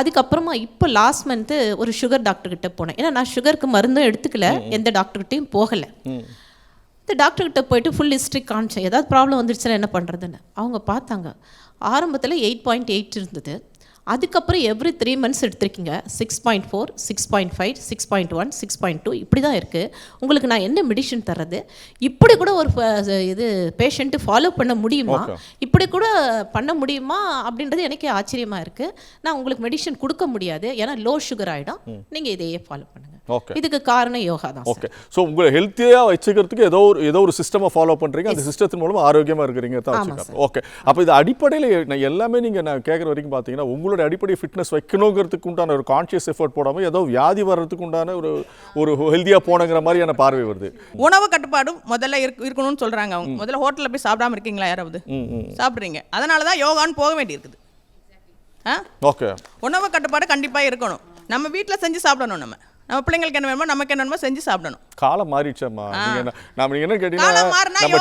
அதுக்கப்புறமா இப்போ லாஸ்ட் மந்த்து ஒரு சுகர் டாக்டர்கிட்ட போனேன். ஏன்னா நான் சுகருக்கு மருந்தும் எடுத்துக்கல, எந்த டாக்டர்கிட்டையும் போகலை. இந்த டாக்டர்கிட்ட போயிட்டு ஃபுல் ஹிஸ்ட்ரி காமிச்சேன், ஏதாவது ப்ராப்ளம் வந்துடுச்சுன்னா என்ன பண்ணுறதுன்னு. அவங்க பார்த்தாங்க, ஆரம்பத்தில் 8.8 இருந்தது. அதுக்கப்புறம் எவ்ரி 3 months எடுத்திருக்கீங்க 6.4, 6.5, 6.1, 6.2 இப்படி தான் இருக்குது. உங்களுக்கு நான் என்ன மெடிஷன் தர்றது? இப்படி கூட ஒரு பேஷண்ட்டு ஃபாலோ பண்ண முடியுமா, இப்படி கூட பண்ண முடியுமா அப்படின்றது எனக்கே ஆச்சரியமாக இருக்குது. நான் உங்களுக்கு மெடிஷன் கொடுக்க முடியாது, ஏன்னா லோ சுகர் ஆகிடும், நீங்கள் இதையே ஃபாலோ பண்ணுங்கள். இதுக்கு காரணம் யோகா தான். ஓகே. ஸோ உங்களை ஹெல்த்தியாக வச்சுக்கிறதுக்கு ஏதோ ஒரு சிஸ்டமை ஃபாலோ பண்ணுறீங்க, அந்த சிஸ்டத்தின் மூலமாக ஆரோக்கியமாக இருக்கிறீங்க தான் வச்சுக்கோங்க. ஓகே. அப்போ இது அடிப்படையில் எல்லாமே நான் கேட்குற வரைக்கும் பார்த்தீங்கன்னா உங்களோட அடிப்படை ஃபிட்னஸ் வைக்கணுங்கிறதுக்கு உண்டான ஒரு கான்ஷியஸ் எஃபர்ட் போடாமல் ஏதோ வியாதி வர்றதுக்கு உண்டான ஒரு ஹெல்த்தியாக போனங்கிற மாதிரியான பார்வை வருது. உணவு கட்டுப்பாடும் முதல்ல இருக்கணும்னு சொல்கிறாங்க. அவங்க முதல்ல ஹோட்டலில் போய் சாப்பிடாம இருக்கீங்களா? யாராவது சாப்பிட்றீங்க, அதனால தான் யோகான்னு போக வேண்டியிருக்குது. ஓகே. உணவு கட்டுப்பாடு கண்டிப்பாக இருக்கணும். நம்ம வீட்டில் செஞ்சு சாப்பிடணும். நம்ம பிள்ளைங்களுக்கு என்ன வேணுமோ நமக்கு என்ன வேணுமோ செஞ்சு சாப்பிடணும். காலம் மாறிடுச்சம்மா. நீங்க என்ன கேட்டீங்கன்னா நம்ம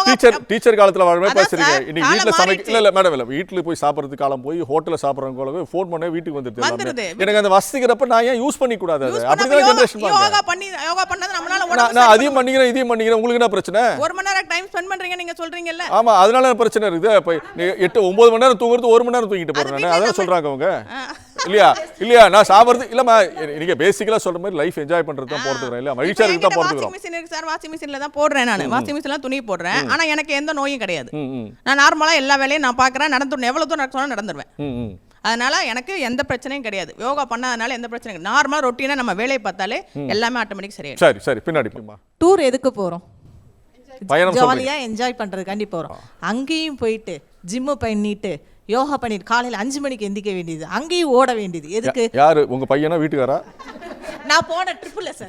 டீச்சர் காலத்துல வாழ்வே பேசுறீங்க. இன்னைக்கு வீட்ல சமைக்க இல்ல மேடம் இல்ல வீட்ல போய் சாப்பிடுறதுக்கு காலம் போய் ஹோட்டல்ல சாப்பிடுறவங்க ஃபோன் பண்ணே வீட்டுக்கு வந்துருது. எனக்கு அந்த வசதிக்கிறப்ப நான் ஏன் யூஸ் பண்ணி கூடாது? அப்படிதான் ஜெனரேஷன் யோகா பண்ணது நம்மளால நான் அதையும் பண்ணிக்கிறேன் இதையும் பண்ணிக்கிறேன். உங்களுக்கு என்ன பிரச்சனை? 1 மணி நேரம் டைம் ஸ்பெண்ட் பண்றீங்க நீங்க சொல்றீங்கல்ல. ஆமா, அதனால பிரச்சனை இருக்குது. 8-9 மணி நேரம் தூங்குறது 1 மணி நேரம் தூங்கிட்டு போறேன். அதான் சொல்றாங்க அவங்க. இல்லையா நான் சாப்பிடுறது இல்லம்மா. நீங்க பேசிக்கலா சொல்ற மாதிரி லைஃப் என்ஜாய் பண்றது தான் போறதுக்குறேன். இல்ல மகிழ்ச்சியா இருக்கு தான் போறதுக்குறோம். வாஷிங் மிஷின் இருக்கு சார், வாஷிங் மிஷின்ல தான் போடுறேன் நான். வாஷிங் மிஷின்ல துணி போடுறேன். ஆனா எனக்கு எந்த நோயும் கிடையாது. நான் நார்மலா எல்லா வேலையும் நான் பார்க்கறேன், நடந்துறேன். எவ்வளவு தூரம் நடக்கணும் நடந்துருவேன். அதனால எனக்கு எந்த பிரச்சனையும் கிடையாது. யோகா பண்ணாதனால எந்த பிரச்சனையும் கிடையாது. நார்மலா ரொட்டீனா நம்ம வேலையை பார்த்தாலே எல்லாமே ஆட்டோமேட்டிக் சரியாயிடும். சரி பின்னாடி போமா. டூர் எதுக்கு போறோம்? பயணம் ஜாலியா என்ஜாய் பண்றதுக்காண்டி போறோம். அங்கேயும் போயிட்டு ஜிம்மு பண்ணிட்டு யோகா பண்ணிட்டு காலையில் 5 மணிக்கு எந்திக்க வேண்டியது, அங்கேயும் ஓட வேண்டியது எதுக்கு? யாரு உங்க பையனா வீட்டுக்காரா? நான் போன ட்ரிப்ல சார்.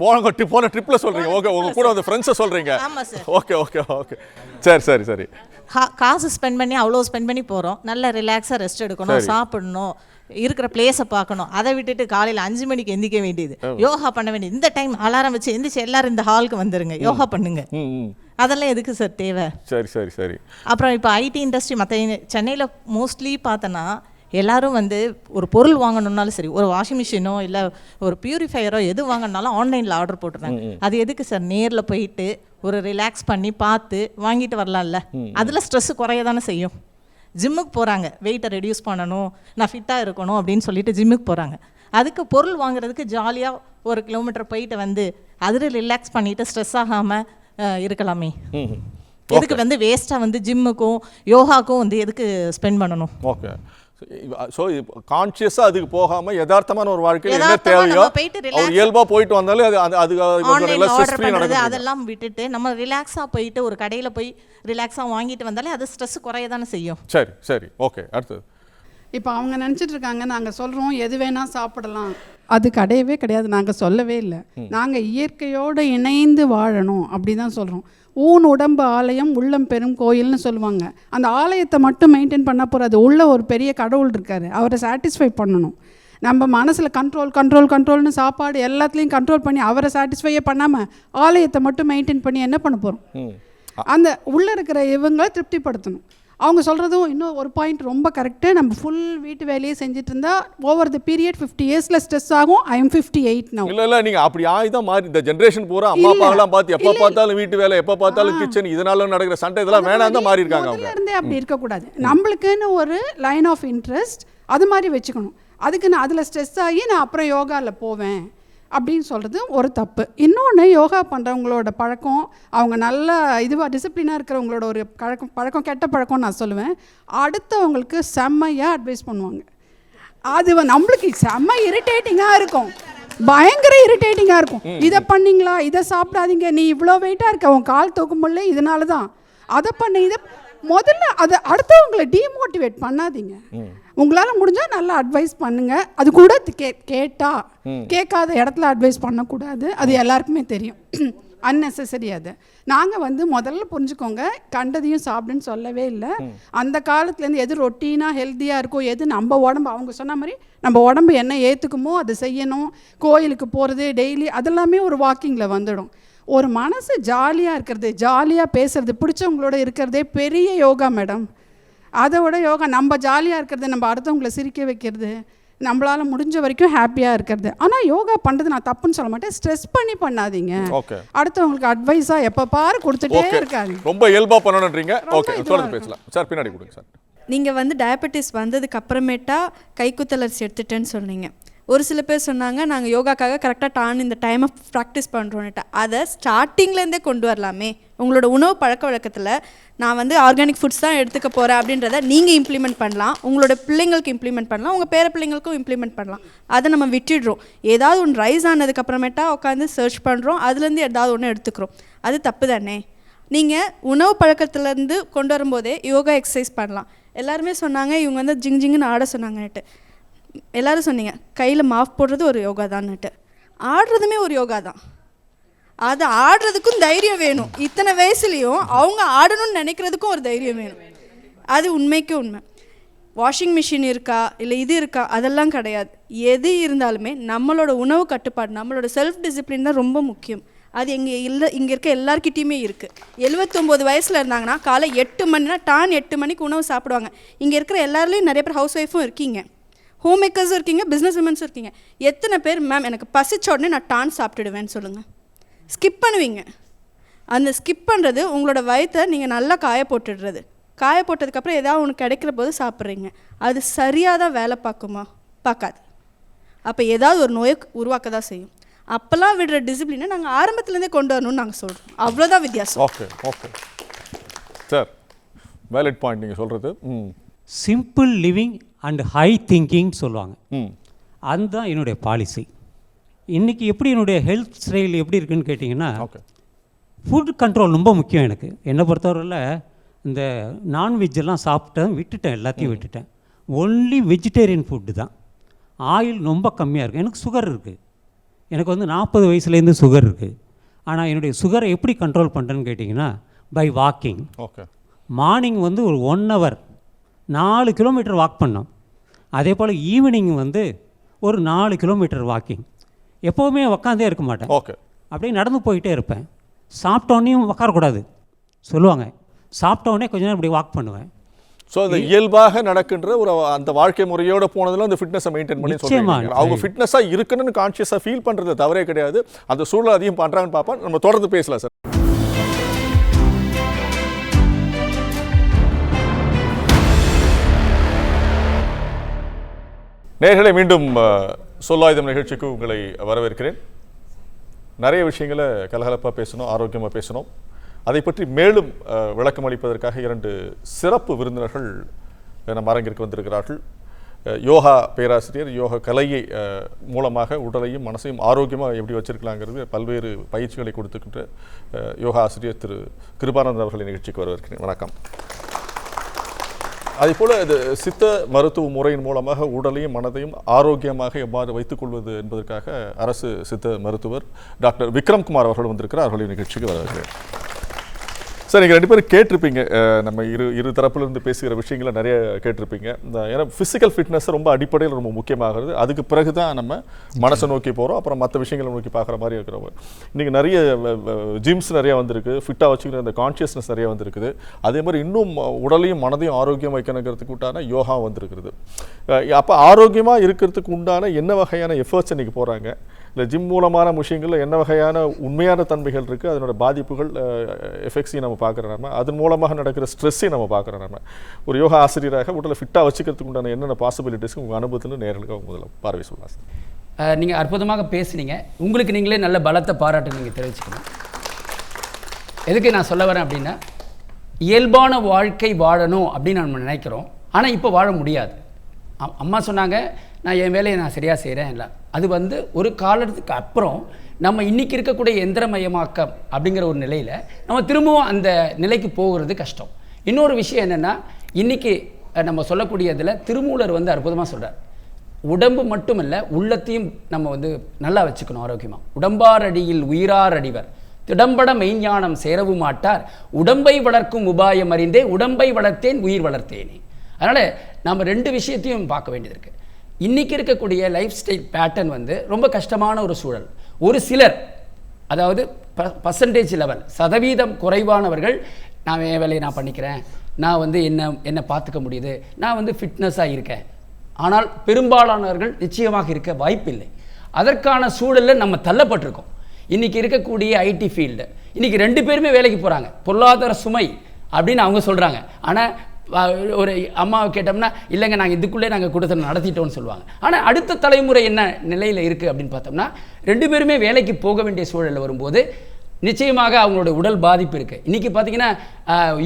போன ட்ரிப்ல சொல்றீங்க. ஓகே, உங்க கூட வந்து ஃப்ரெண்ட்ஸை சொல்றீங்க. ஆமா சார். ஓகே. சரி. காசு ஸ்பெண்ட் பண்ணி அவ்வளோ ஸ்பெண்ட் பண்ணி போகிறோம். நல்லா ரிலாக்ஸாக ரெஸ்ட் எடுக்கணும், சாப்பிடணும், இருக்கிற பிளேஸை பார்க்கணும். அதை விட்டுட்டு காலையில் 5 மணிக்கு எந்திக்க வேண்டியது, யோகா பண்ண வேண்டியது. இந்த டைம் அலாரம் வச்சு எந்திரிச்சு எல்லாரும் இந்த ஹாலுக்கு வந்துருங்க, யோகா பண்ணுங்க. அதெல்லாம் எதுக்கு சார் தேவை? சரி. அப்புறம் இப்போ ஐடி இண்டஸ்ட்ரி மற்ற சென்னையில் மோஸ்ட்லி பார்த்தோன்னா எல்லாரும் வந்து ஒரு பொருள் வாங்கணுன்னாலும் சரி, ஒரு வாஷிங் மிஷினோ இல்லை ஒரு பியூரிஃபையரோ எது வாங்கினாலும் ஆன்லைனில் ஆர்டர் போட்டுறாங்க. அது எதுக்கு சார்? நேரில் போயிட்டு ஒரு ரிலாக்ஸ் பண்ணி பார்த்து வாங்கிட்டு வரலாம்ல. அதில் ஸ்ட்ரெஸ்ஸு குறைய தானே செய்யும். ஜிம்முக்கு போகிறாங்க, வெயிட்டை ரெடியூஸ் பண்ணணும், நான் ஃபிட்டாக இருக்கணும் அப்படின்னு சொல்லிட்டு ஜிம்முக்கு போகிறாங்க. அதுக்கு பொருள் வாங்குறதுக்கு ஜாலியாக 1 கிலோமீட்டர் போயிட்டு வந்து அதில் ரிலாக்ஸ் பண்ணிவிட்டு ஸ்ட்ரெஸ் ஆகாமல் இருக்கலாமே. எதுக்கு வந்து வேஸ்ட்டாக வந்து ஜிம்முக்கும் யோகாக்கும் வந்து எதுக்கு ஸ்பெண்ட் பண்ணணும்? ஓகே. ஸோ கான்ஷியஸாக அதுக்கு போகாமல் யதார்த்தமான ஒரு வாழ்க்கையில் என்ன தேவையோ ஒரு இயல்பாக போயிட்டு வந்தாலே அதெல்லாம் விட்டுட்டு நம்ம ரிலாக்ஸாக போயிட்டு ஒரு கடையில் போய் ரிலாக்ஸாக வாங்கிட்டு வந்தாலே அது ஸ்ட்ரெஸ் குறைய தானே செய்யும். சரி ஓகே. அடுத்தது இப்போ அவங்க நினச்சிட்டு இருக்காங்க நாங்கள் சொல்கிறோம் எது வேணால் சாப்பிடலாம். அது கிடையவே கிடையாது. நாங்கள் சொல்லவே இல்லை. நாங்கள் இயற்கையோடு இணைந்து வாழணும் அப்படி தான் சொல்கிறோம். ஊன் உடம்பு ஆலயம் உள்ளம் பெரும் கோயில்னு சொல்லுவாங்க. அந்த ஆலயத்தை மட்டும் மெயின்டைன் பண்ண போகிறது, உள்ள ஒரு பெரிய கடவுள் இருக்கார், அவரை சாட்டிஸ்ஃபை பண்ணணும். நம்ம மனசில் கண்ட்ரோல்னு சாப்பாடு எல்லாத்துலேயும் கண்ட்ரோல் பண்ணி அவரை சாட்டிஸ்ஃபையே பண்ணாமல் ஆலயத்தை மட்டும் மெயின்டைன் பண்ணி என்ன பண்ண போகிறோம்? அந்த உள்ளே இருக்கிற இவங்களை திருப்திப்படுத்தணும். அவங்க சொல்கிறதும் இன்னும் ஒரு பாயிண்ட் ரொம்ப கரெக்டு. நம்ம ஃபுல் வீட்டு வேலையே செஞ்சுட்டு இருந்தால் ஓவர் த பீரியட் 50 இயர்ஸில் ஸ்ட்ரெஸ் ஆகும். I am 58 now. இல்லை நீங்கள் அப்படி ஆகிதான் மாறி இந்த ஜென்ரேஷன் பூரா அம்மா அப்பாவெல்லாம் பார்த்து எப்போ பார்த்தாலும் வீட்டு வேலை, எப்போ பார்த்தாலும் கிச்சன், இதனால நடக்கிற சண்டை இதெல்லாம் வேணாம் தான் மாறி இருக்காங்க. அவங்க இருந்தே அப்படி இருக்கக்கூடாது. நம்மளுக்குன்னு ஒரு லைன் ஆஃப் இன்ட்ரெஸ்ட் அது மாதிரி வச்சுக்கணும். அதுக்கு நான் அதில் ஸ்ட்ரெஸ் ஆகி நான் அப்புறம் யோகாவில் போவேன் அப்படின்னு சொல்கிறது ஒரு தப்பு. இன்னொன்று, யோகா பண்ணுறவங்களோட பழக்கம், அவங்க நல்ல இதுவாக டிசிப்ளினாக இருக்கிறவங்களோட ஒரு பழக்கம் கெட்ட பழக்கம் நான் சொல்லுவேன், அடுத்தவங்களுக்கு செம்மையாக அட்வைஸ் பண்ணுவாங்க. அது நம்மளுக்கு செம்ம இரிட்டேட்டிங்காக இருக்கும், பயங்கர இரிட்டேட்டிங்காக இருக்கும். இதை பண்ணிங்களா, இதை சாப்பிடாதீங்க, நீ இவ்வளோ வெயிட்டாக இருக்க, உன் கால் தூக்க முடியல, இதனால தான் அதை பண்ண. இதை முதல்ல அதை அடுத்தவங்களை டீமோட்டிவேட் பண்ணாதீங்க. உங்களால் முடிஞ்சால் நல்லா அட்வைஸ் பண்ணுங்கள். அது கூட கேட்காத இடத்துல அட்வைஸ் பண்ணக்கூடாது. அது எல்லாருக்குமே தெரியும், அன்னெசரி. அது நாங்கள் முதல்ல புரிஞ்சுக்கோங்க, கண்டதையும் சாப்பிடுன்னு சொல்லவே இல்லை. அந்த காலத்துலேருந்து எது ரொட்டீனாக ஹெல்த்தியாக இருக்கோ, எது நம்ம உடம்பு அவங்க சொன்ன மாதிரி நம்ம உடம்பு என்ன ஏற்றுக்குமோ அதை செய்யணும். கோயிலுக்கு போகிறது டெய்லி அதெல்லாமே ஒரு வாக்கிங்கில் வந்துடும். ஒரு மனசு ஜாலியாக இருக்கிறது, ஜாலியாக பேசுறது, பிடிச்சவங்களோட இருக்கிறதே பெரிய யோகா மேடம். அதை விட யோகா நம்ம ஜாலியாக இருக்கிறது, நம்ம அடுத்தவங்களை சிரிக்க வைக்கிறது, நம்மளால் முடிஞ்ச வரைக்கும் ஹாப்பியாக இருக்கிறது. ஆனால் யோகா பண்ணுறது நான் தப்புன்னு சொல்ல மாட்டேன். ஸ்ட்ரெஸ் பண்ணி பண்ணாதீங்க. அடுத்தவங்களுக்கு அட்வைஸாக எப்போ பாரு கொடுத்துட்டே இருக்காங்க. ரொம்ப இயல்பாக பண்ணணுன்றீங்க. ஓகே, தொடர்ந்து பேசலாம் சார். பின்னாடி கொடுங்க சார். நீங்கள் டயபெட்டிஸ் வந்ததுக்கு அப்புறமேட்டா கைக்குத்தலரிசி எடுத்துட்டேன்னு சொன்னீங்க. ஒரு சில பேர் சொன்னாங்க நாங்கள் யோகாக்காக கரெக்டாக இந்த டைமை ப்ராக்டிஸ் பண்ணுறோன்னுட்டு. அதை ஸ்டார்டிங்லேருந்தே கொண்டு வரலாமே. உங்களோட உணவு பழக்க வழக்கத்தில் நான் ஆர்கானிக் ஃபுட்ஸ் தான் எடுத்துக்க போகிறேன் அப்படின்றத நீங்கள் இம்ப்ளிமெண்ட் பண்ணலாம், உங்களோட பிள்ளைங்களுக்கு இம்ப்ளிமெண்ட் பண்ணலாம், உங்கள் பேர பிள்ளைங்களுக்கும் இம்ப்ளிமெண்ட் பண்ணலாம். அதை நம்ம விட்டுடுறோம். ஏதாவது ஒன்று ரைஸ் ஆனதுக்கப்புறமேட்டா உட்காந்து சர்ச் பண்ணுறோம், அதுலேருந்து ஏதாவது ஒன்று எடுத்துக்கிறோம். அது தப்பு தானே? நீங்கள் உணவு பழக்கத்துலேருந்து கொண்டு வரும்போதே யோகா எக்ஸசைஸ் பண்ணலாம். எல்லாருமே சொன்னாங்க இவங்க ஜிங்குன்னு ஆட சொன்னாங்கன்னுட்டு. எல்லோரும் சொன்னீங்க கையில் மாஃப் போடுறது ஒரு யோகா தான்னுட்டு. ஆடுறதுமே ஒரு யோகா தான். அது ஆடுறதுக்கும் தைரியம் வேணும். இத்தனை வயசுலேயும் அவங்க ஆடணும்னு நினைக்கிறதுக்கும் ஒரு தைரியம் வேணும். அது உண்மைக்கு உண்மை. வாஷிங் மிஷின் இருக்கா இல்லை இது இருக்கா அதெல்லாம் கிடையாது. எது இருந்தாலுமே நம்மளோட உணவு கட்டுப்பாடு, நம்மளோட செல்ஃப் டிசிப்ளின் தான் ரொம்ப முக்கியம். அது இங்கே இருக்க எல்லார்கிட்டையுமே இருக்குது. 79 வயசில் இருந்தாங்கன்னா காலை 8 மணினா டான் 8 மணிக்கு உணவு சாப்பிடுவாங்க. இங்கே இருக்கிற எல்லாருலேயும் நிறைய பேர் ஹவுஸ் ஒய்ஃபும் இருக்கீங்க, ஹோம் மேக்கர்ஸும் இருக்கீங்க, பிஸ்னஸ் உமன்ஸும் இருக்கீங்க. எத்தனை பேர் மேம் எனக்கு பசிச்ச உடனே நான் டான் சாப்பிட்டுடுவேன்னு சொல்லுங்கள்? ஸ்கிப் பண்ணுவீங்க. அந்த ஸ்கிப் பண்ணுறது உங்களோட வயிற்றை நீங்கள் நல்லா காய போட்டுடுறது. காய போட்டதுக்கப்புறம் ஏதாவது ஒன்று கிடைக்கிற போது சாப்பிட்றீங்க. அது சரியாக தான் வேலை பார்க்குமா? பார்க்காது. அப்போ ஏதாவது ஒரு நோயை உருவாக்க தான் செய்யும். அப்போல்லாம் விடுற டிசிப்ளினை நாங்கள் ஆரம்பத்துலேருந்தே கொண்டு வரணும்னு நாங்கள் சொல்கிறோம். அவ்வளோதான் வித்தியாசம். Okay okay sir, valid point நீங்கள் சொல்கிறது. Simple living and high thinking சொல்லுவாங்க. அதுதான் என்னுடைய பாலிசி. இன்றைக்கி எப்படி என்னுடைய ஹெல்த் ஸ்டைல் எப்படி இருக்குதுன்னு கேட்டிங்கன்னா, ஃபுட் கண்ட்ரோல் ரொம்ப முக்கியம் எனக்கு. என்னை பொறுத்தவரையில் இந்த நான்வெஜ்ஜெல்லாம் விட்டுட்டேன், எல்லாத்தையும் விட்டுட்டேன். ஒன்லி வெஜிடேரியன் ஃபுட்டு தான். ஆயில் ரொம்ப கம்மியாக இருக்குது. எனக்கு சுகர் இருக்குது. எனக்கு 40 வயசுலேருந்து சுகர் இருக்குது. ஆனால் என்னுடைய சுகரை எப்படி கண்ட்ரோல் பண்ணுறேன்னு கேட்டிங்கன்னா, பை வாக்கிங். ஓகே, மார்னிங் ஒரு 1 hour 4 கிலோமீட்டர் வாக் பண்ணோம். அதே போல் ஈவினிங் ஒரு 4 கிலோமீட்டர் வாக்கிங். எப்போவுமே உக்காந்தே இருக்க மாட்டேன். ஓகே, அப்படியே நடந்து போயிட்டே இருப்பேன். சாப்பிட்டோன்னையும் உட்காரக்கூடாது சொல்லுவாங்க. சாப்பிட்டோன்னே கொஞ்ச நேரம் இப்படி வாக் பண்ணுவேன். ஸோ அந்த இயல்பாக நடக்கின்ற ஒரு அந்த வாழ்க்கை முறையோட போனதில் அந்த ஃபிட்னஸை மெயின்டைன் பண்ணி சொல்லுவாங்க. அவங்க ஃபிட்னஸாக இருக்கணும்னு கான்ஷியஸாக ஃபீல் பண்ணுறது தவறே கிடையாது. அந்த சூழல் அதிகம் பண்ணுறாங்கன்னு பார்ப்போம். நம்ம தொடர்ந்து பேசலாம் சார். நேயர்களே, மீண்டும் சொல்லாயுதம் நிகழ்ச்சிக்கு உங்களை வரவேற்கிறேன். நிறைய விஷயங்களை கலகலப்பாக பேசணும், ஆரோக்கியமாக பேசணும். அதை பற்றி மேலும் விளக்கம் அளிப்பதற்காக 2 சிறப்பு விருந்தினர்கள் நம் அரங்கிற்கு வந்திருக்கிறார்கள். யோகா பேராசிரியர், யோகா கலையை மூலமாக உடலையும் மனசையும் ஆரோக்கியமாக எப்படி வச்சிருக்கலாங்கிறது பல்வேறு பயிற்சிகளை கொடுத்துக்கின்ற யோகா ஆசிரியர் திரு கிருபானந்தன் அவர்களை நிகழ்ச்சிக்கு வரவேற்கிறேன். வணக்கம். அதேபோல் இது சித்த மருத்துவ முறையின் மூலமாக உடலையும் மனதையும் ஆரோக்கியமாக எவ்வாறு வைத்துக்கொள்வது என்பதற்காக அரசு சித்த மருத்துவர் டாக்டர் விக்ரம்குமார் அவர்கள் வந்திருக்கிறார். அவர்களின் நிகழ்ச்சிக்கு வரவேற்கிறேன். சார் நீங்கள் 2 பேரும் கேட்டிருப்பீங்க, நம்ம இரு தரப்புலேருந்து பேசுகிற விஷயங்களை நிறைய கேட்டிருப்பீங்க. ஏன்னா ஃபிசிக்கல் ஃபிட்னஸ் ரொம்ப அடிப்படையில் ரொம்ப முக்கியமாகிறது. அதுக்கு பிறகு தான் நம்ம மனசை நோக்கி போகிறோம், அப்புறம் மற்ற விஷயங்களை நோக்கி பார்க்குற மாதிரி இருக்கிறவங்க. இன்றைக்கி நிறைய ஜிம்ஸ் நிறையா வந்திருக்கு, ஃபிட்டாக வச்சுக்கிற அந்த கான்ஷியஸ்னஸ் நிறைய வந்திருக்குது. அதே மாதிரி இன்னும் உடலையும் மனதையும் ஆரோக்கியம் வைக்கணுங்கிறதுக்கு உண்டான யோகா வந்திருக்குது. அப்போ ஆரோக்கியமாக இருக்கிறதுக்கு உண்டான என்ன வகையான எஃபர்ட்ஸ் இன்றைக்கி போகிறாங்க, இல்லை ஜிம் மூலமான விஷயங்களில் என்ன வகையான உண்மையான தன்மைகள் இருக்குது, அதனோட பாதிப்புகள் எஃபெக்ட்ஸையும் நம்ம பார்க்குறோம். நம்ம அதன் மூலமாக நடக்கிற ஸ்ட்ரெஸ்ஸையும் நம்ம பார்க்குறோம். நம்ம ஒரு யோகா ஆசிரியராக உடலை ஃபிட்டாக வச்சுக்கிறதுக்கு உண்டான என்னென்ன பாசிபிலிட்டிஸ் உங்கள் அனுபவத்தில் நேர்களுக்கு முதல்ல பார்வை சொல்லலாம் சார். நீங்கள் அற்புதமாக பேசுனீங்க. உங்களுக்கு நீங்களே நல்ல பலத்தை பாராட்டு நீங்கள் தெரிவிச்சுக்கணும். எதுக்கு நான் சொல்ல வரேன் அப்படின்னா, இயல்பான வாழ்க்கை வாழணும் அப்படின்னு நம்ம நினைக்கிறோம், ஆனால் இப்போ வாழ முடியாது. அம்மா சொன்னாங்க, நான் என் வேலையை நான் சரியாக செய்கிறேன். இல்லை, அது வந்து ஒரு காலத்துக்கு அப்புறம் நம்ம இன்றைக்கி இருக்கக்கூடிய எந்திரமயமாக்கம் அப்படிங்கிற ஒரு நிலையில் நம்ம திரும்பவும் அந்த நிலைக்கு போகிறது கஷ்டம். இன்னொரு விஷயம் என்னென்னா, இன்றைக்கி நம்ம சொல்லக்கூடியதில் திருமூலர் வந்து அற்புதமாக சொல்கிறார், உடம்பு மட்டும் இல்லை உள்ளத்தையும் நம்ம வந்து நல்லா வச்சுக்கணும் ஆரோக்கியமாக. உடம்பார் அடியில் உயிரார் அடிவர் திடம்பட மெய்ஞானம் சேரவும் மாட்டார், உடம்பை வளர்க்கும் உபாயம் அறிந்தே உடம்பை வளர்த்தேன் உயிர் வளர்த்தேனே. அதனால் நம்ம 2 விஷயத்தையும் பார்க்க வேண்டியது இருக்குது. இன்றைக்கி இருக்கக்கூடிய லைஃப் ஸ்டைல் பேட்டர்ன் வந்து ரொம்ப கஷ்டமான ஒரு சூழல். ஒரு சிலர், அதாவது பர்சன்டேஜ் லெவல், சதவீதம் குறைவானவர்கள், நான் என் வேலையை நான் பண்ணிக்கிறேன், நான் வந்து என்ன பார்த்துக்க முடியுது, நான் வந்து ஃபிட்னஸாக இருக்கேன். ஆனால் பெரும்பாலானவர்கள் நிச்சயமாக இருக்க வாய்ப்பில்லை. அதற்கான சூழலில் நம்ம தள்ளப்பட்டிருக்கோம். இன்றைக்கி இருக்கக்கூடிய ஐடி ஃபீல்டு, இன்றைக்கி 2 பேருமே வேலைக்கு போகிறாங்க, பொருளாதார சுமை அப்படின்னு அவங்க சொல்கிறாங்க. ஆனால் ஒரு அம்மாவை கேட்டோம்னா, இல்லைங்க நாங்கள் இதுக்குள்ளே நாங்கள் குடும்பத்தை நடத்திட்டோம்னு சொல்லுவாங்க. ஆனால் அடுத்த தலைமுறை என்ன நிலையில் இருக்குது அப்படின்னு பார்த்தோம்னா, 2 பேருமே வேலைக்கு போக வேண்டிய சூழலில் வரும்போது நிச்சயமாக அவங்களோட உடல் பாதிப்பு இருக்குது. இன்றைக்கி பார்த்தீங்கன்னா